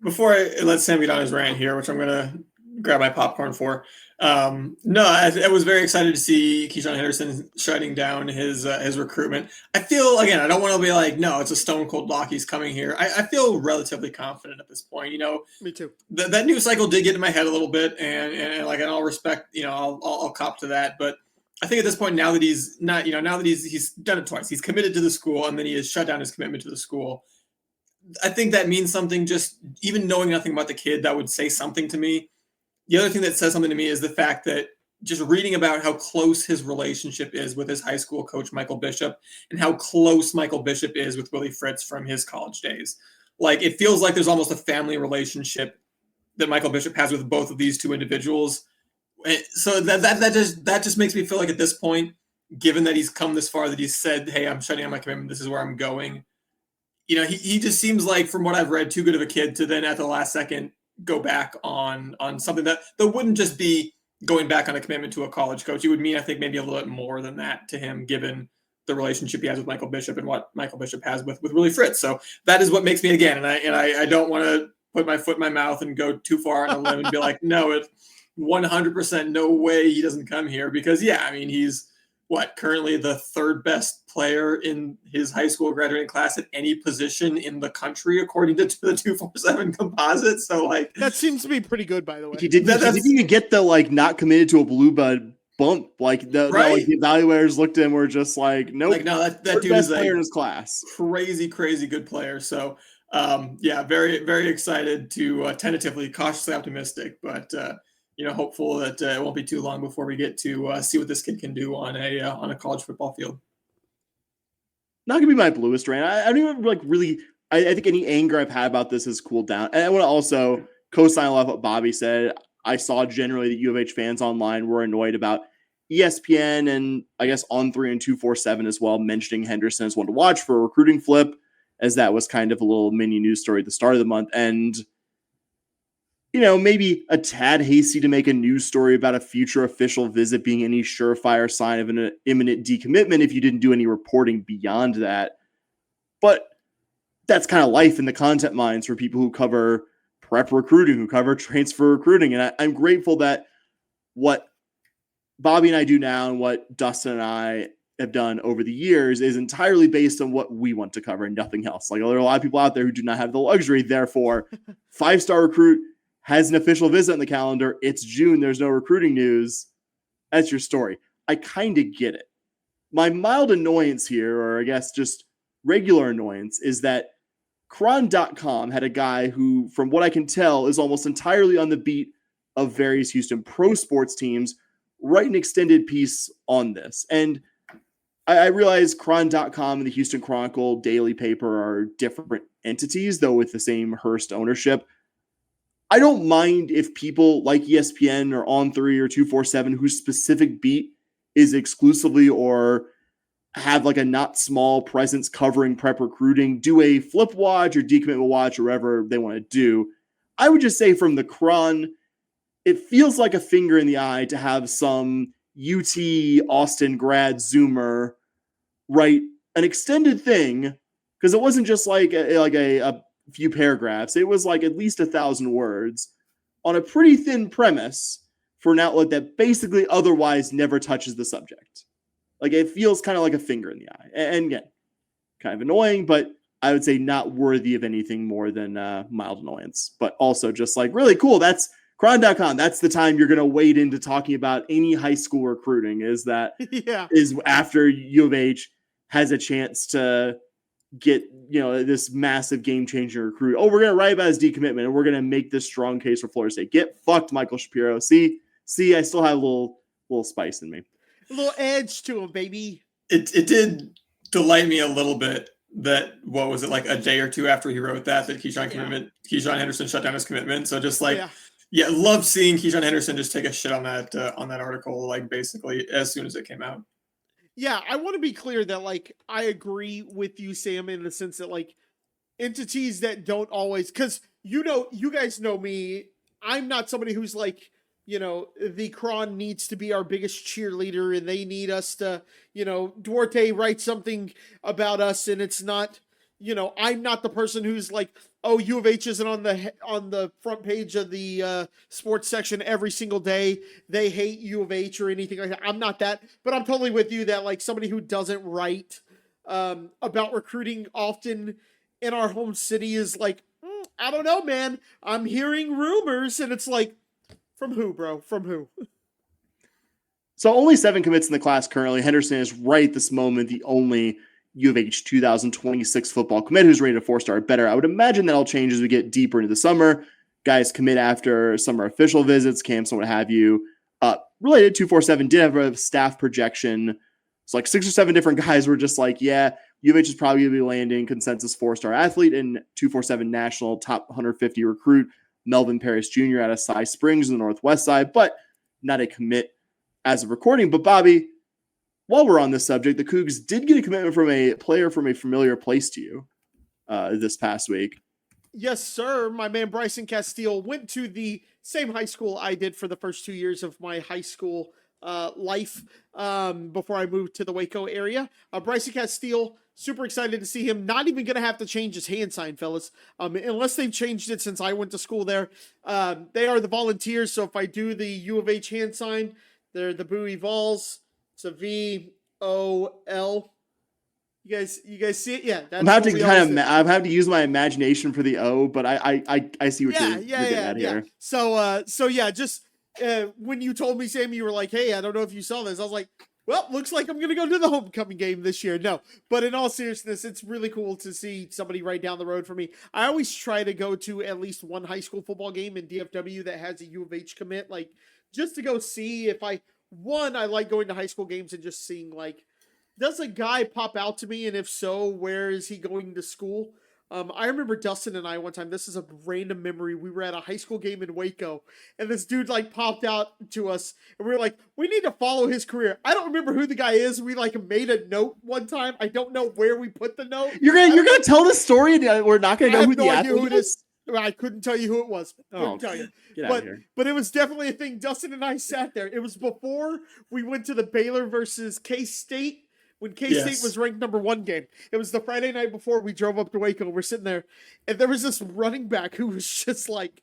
Before I let Sam get on his rant here, which I'm going to grab my popcorn for. I was very excited to see Keisean Henderson shutting down his recruitment. I feel, again, I don't want to be like, no, it's a stone cold lock, he's coming here. I feel relatively confident at this point. You know, me too. That news cycle did get in my head a little bit, and like, in all respect, you know, I'll cop to that. But I think at this point, now that he's not, you know, now that he's done it twice, he's committed to the school, and then he has shut down his commitment to the school. I think that means something. Just even knowing nothing about the kid, that would say something to me. The other thing that says something to me is the fact that just reading about how close his relationship is with his high school coach, Michael Bishop, and how close Michael Bishop is with Willie Fritz from his college days. Like, it feels like there's almost a family relationship that Michael Bishop has with both of these two individuals. So that just makes me feel like at this point, given that he's come this far, that he's said, hey, I'm shutting down my commitment, this is where I'm going. You know, he just seems like, from what I've read, too good of a kid to then at the last second go back on something that wouldn't just be going back on a commitment to a college coach. It would mean, I think, maybe a little bit more than that to him, given the relationship he has with Michael Bishop and what Michael Bishop has with Willie Fritz. So that is what makes me, again, and I don't want to put my foot in my mouth and go too far on a limb and be like, no, it's 100% no way he doesn't come here, because, yeah, I mean, he's currently the 3rd best player in his high school graduating class at any position in the country, according to the 247 composite. So, like, that seems to be pretty good, by the way. He didn't even get the, like, not committed to a blue bud bump. Like, the evaluators looked at him, were just like, nope. Like, no, that dude is a player in his class. Crazy good player. So, yeah, very, very excited to tentatively, cautiously optimistic, but you know, hopeful that it won't be too long before we get to see what this kid can do on a college football field. Not gonna be my bluest rant. I don't even like really. I think any anger I've had about this has cooled down. And I want to also co-sign a lot of what Bobby said. I saw generally that U of H fans online were annoyed about ESPN and I guess On3 and 247 as well, mentioning Henderson as one to watch for a recruiting flip, as that was kind of a little mini news story at the start of the month. And you know, maybe a tad hasty to make a news story about a future official visit being any surefire sign of an imminent decommitment if you didn't do any reporting beyond that. But that's kind of life in the content mines for people who cover prep recruiting, who cover transfer recruiting. And I'm grateful that what Bobby and I do now and what Dustin and I have done over the years is entirely based on what we want to cover and nothing else. Like, there are a lot of people out there who do not have the luxury. Therefore, 5-star recruit has an official visit on the calendar. It's June. There's no recruiting news. That's your story. I kind of get it. My mild annoyance here, or I guess just regular annoyance, is that Cron.com had a guy who, from what I can tell, is almost entirely on the beat of various Houston pro sports teams, write an extended piece on this. And I realize Cron.com and the Houston Chronicle daily paper are different entities, though with the same Hearst ownership. I don't mind if people like ESPN or On3 or 247 whose specific beat is exclusively or have like a not small presence covering prep recruiting, do a flip watch or decommitment watch or whatever they want to do. I would just say from the Cron, it feels like a finger in the eye to have some UT Austin grad Zoomer write an extended thing, because it wasn't just like a few paragraphs. It was like at least 1,000 words on a pretty thin premise for an outlet that basically otherwise never touches the subject. Like, it feels kind of like a finger in the eye. And again, kind of annoying, but I would say not worthy of anything more than mild annoyance. But also just like, really cool. That's Cron.com. That's the time you're going to wade into talking about any high school recruiting, is after U of H has a chance to get, this massive game-changing recruit. Oh, we're going to write about his decommitment, and we're going to make this strong case for Florida State. Get fucked, Michael Shapiro. See, I still have a little spice in me. A little edge to him, baby. It did delight me a little bit that, what was it, like a day or two after he wrote that Keisean Henderson shut down his commitment. So just like, loved seeing Keisean Henderson just take a shit on that article, like basically as soon as it came out. Yeah, I want to be clear that, like, I agree with you, Sam, in the sense that, like, entities that don't always, because you guys know me, I'm not somebody who's like, the Cron needs to be our biggest cheerleader and they need us to, Duarte write something about us, and it's not, I'm not the person who's like, oh, U of H isn't on the front page of the sports section every single day. They hate U of H or anything like that. I'm not that, but I'm totally with you that, like, somebody who doesn't write about recruiting often in our home city is like, I don't know, man. I'm hearing rumors, and it's like, from who, bro? From who? So only 7 commits in the class currently. Henderson is right this moment the only U of H 2026 football commit who's rated a 4-star or better. I would imagine that'll change as we get deeper into the summer. Guys commit after summer official visits, camps, and what have you. Related, 247 did have a staff projection. It's like 6 or 7 different guys were just like, yeah, U of H is probably going to be landing consensus 4-star athlete and 247 national top 150 recruit Melvin Paris Jr. out of Cy Springs in the Northwest side, but not a commit as of recording. But Bobby, while we're on this subject, the Cougs did get a commitment from a player from a familiar place to you this past week. Yes, sir. My man Bryson Castile went to the same high school I did for the first 2 years of my high school life before I moved to the Waco area. Bryson Castile, super excited to see him. Not even going to have to change his hand sign, fellas, unless they've changed it since I went to school there. They are the Volunteers, so if I do the U of H hand sign, they're the Bowie Vols. It's a V-O-L. You guys see it? Yeah. I'm having to use my imagination for the O, but I see what you're getting at here. So just when you told me, Sam, you were like, hey, I don't know if you saw this. I was like, well, looks like I'm going to go to the homecoming game this year. No, but in all seriousness, it's really cool to see somebody right down the road for me. I always try to go to at least one high school football game in DFW that has a U of H commit, like just to go see if I like going to high school games and just seeing, like, does a guy pop out to me? And if so, where is he going to school? I remember Dustin and I one time, this is a random memory. We were at a high school game in Waco and this dude like popped out to us and we were like, we need to follow his career. I don't remember who the guy is. We like made a note one time. I don't know where we put the note. You're going to tell the story and we're not going to know who the athlete is? I couldn't tell you who it was. Couldn't tell you. Get out of here. But it was definitely a thing. Dustin and I sat there. It was before we went to the Baylor versus K-State. When K-State was ranked number 1 game. It was the Friday night before we drove up to Waco. We're sitting there, and there was this running back who was just, like,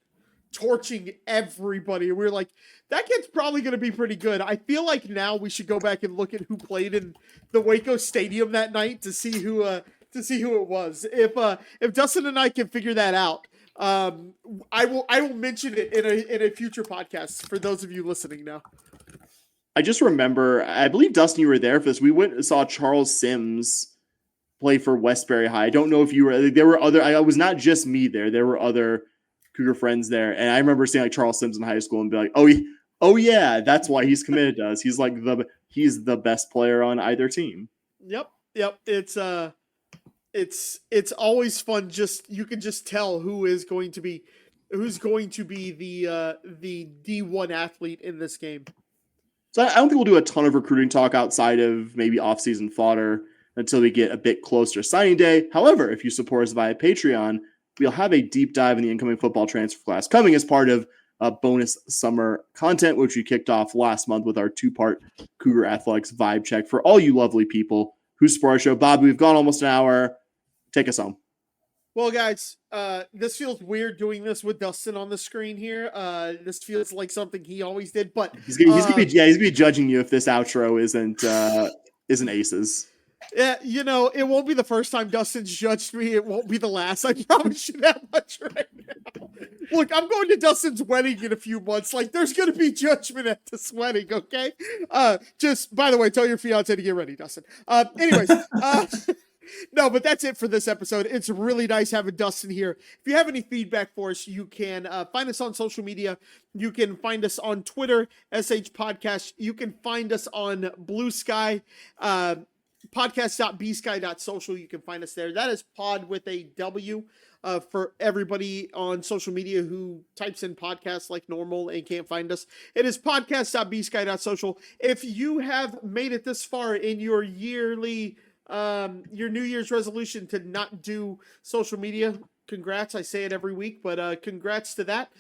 torching everybody. And we were like, that kid's probably going to be pretty good. I feel like now we should go back and look at who played in the Waco Stadium that night to see who it was. If Dustin and I can figure that out, I will mention it in a future podcast for those of you listening now. I just remember, I believe, Dustin, you were there for this. We went and saw Charles Sims play for Westbury High. I don't know if you were, there were other, I was not just me there. There were other Cougar friends there. And I remember seeing like Charles Sims in high school and be like, oh yeah, that's why he's committed to us. He's like he's the best player on either team. Yep. It's always fun. You can just tell who is going to be who's going to be the D1 athlete in this game. So I don't think we'll do a ton of recruiting talk outside of maybe off-season fodder until we get a bit closer to signing day. However, if you support us via Patreon, we'll have a deep dive in the incoming football transfer class coming as part of bonus summer content, which we kicked off last month with our 2-part Cougar Athletics vibe check for all you lovely people who support our show. Bobby, we've gone almost an hour. Take us home. Well, guys, this feels weird doing this with Dustin on the screen here. This feels like something he always did, but he's gonna be judging you if this outro isn't aces. Yeah, it won't be the first time Dustin's judged me. It won't be the last. I promise you that much right now. Look, I'm going to Dustin's wedding in a few months. Like, there's going to be judgment at this wedding, okay? Just, by the way, tell your fiance to get ready, Dustin. Anyways, no, but that's it for this episode. It's really nice having Dustin here. If you have any feedback for us, you can find us on social media. You can find us on Twitter, SH Podcast. You can find us on Blue Sky, podcast.bsky.social. You can find us there. That is pod with a W for everybody on social media who types in podcast like normal and can't find us. It is podcast.bsky.social. If you have made it this far in your yearly your New Year's resolution to not do social media, congrats. I say it every week, but congrats to that.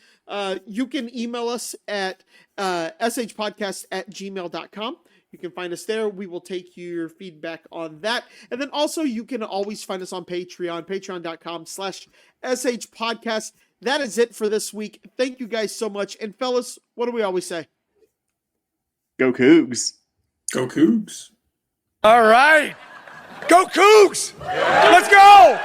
You can email us at shpodcast@gmail.com. You can find us there. We will take your feedback on that. And then also you can always find us on Patreon, patreon.com/shpodcast. That is it for this week. Thank you guys so much. And fellas, what do we always say? Go Cougs. Go Cougs. All right. Go Cougs! Let's go!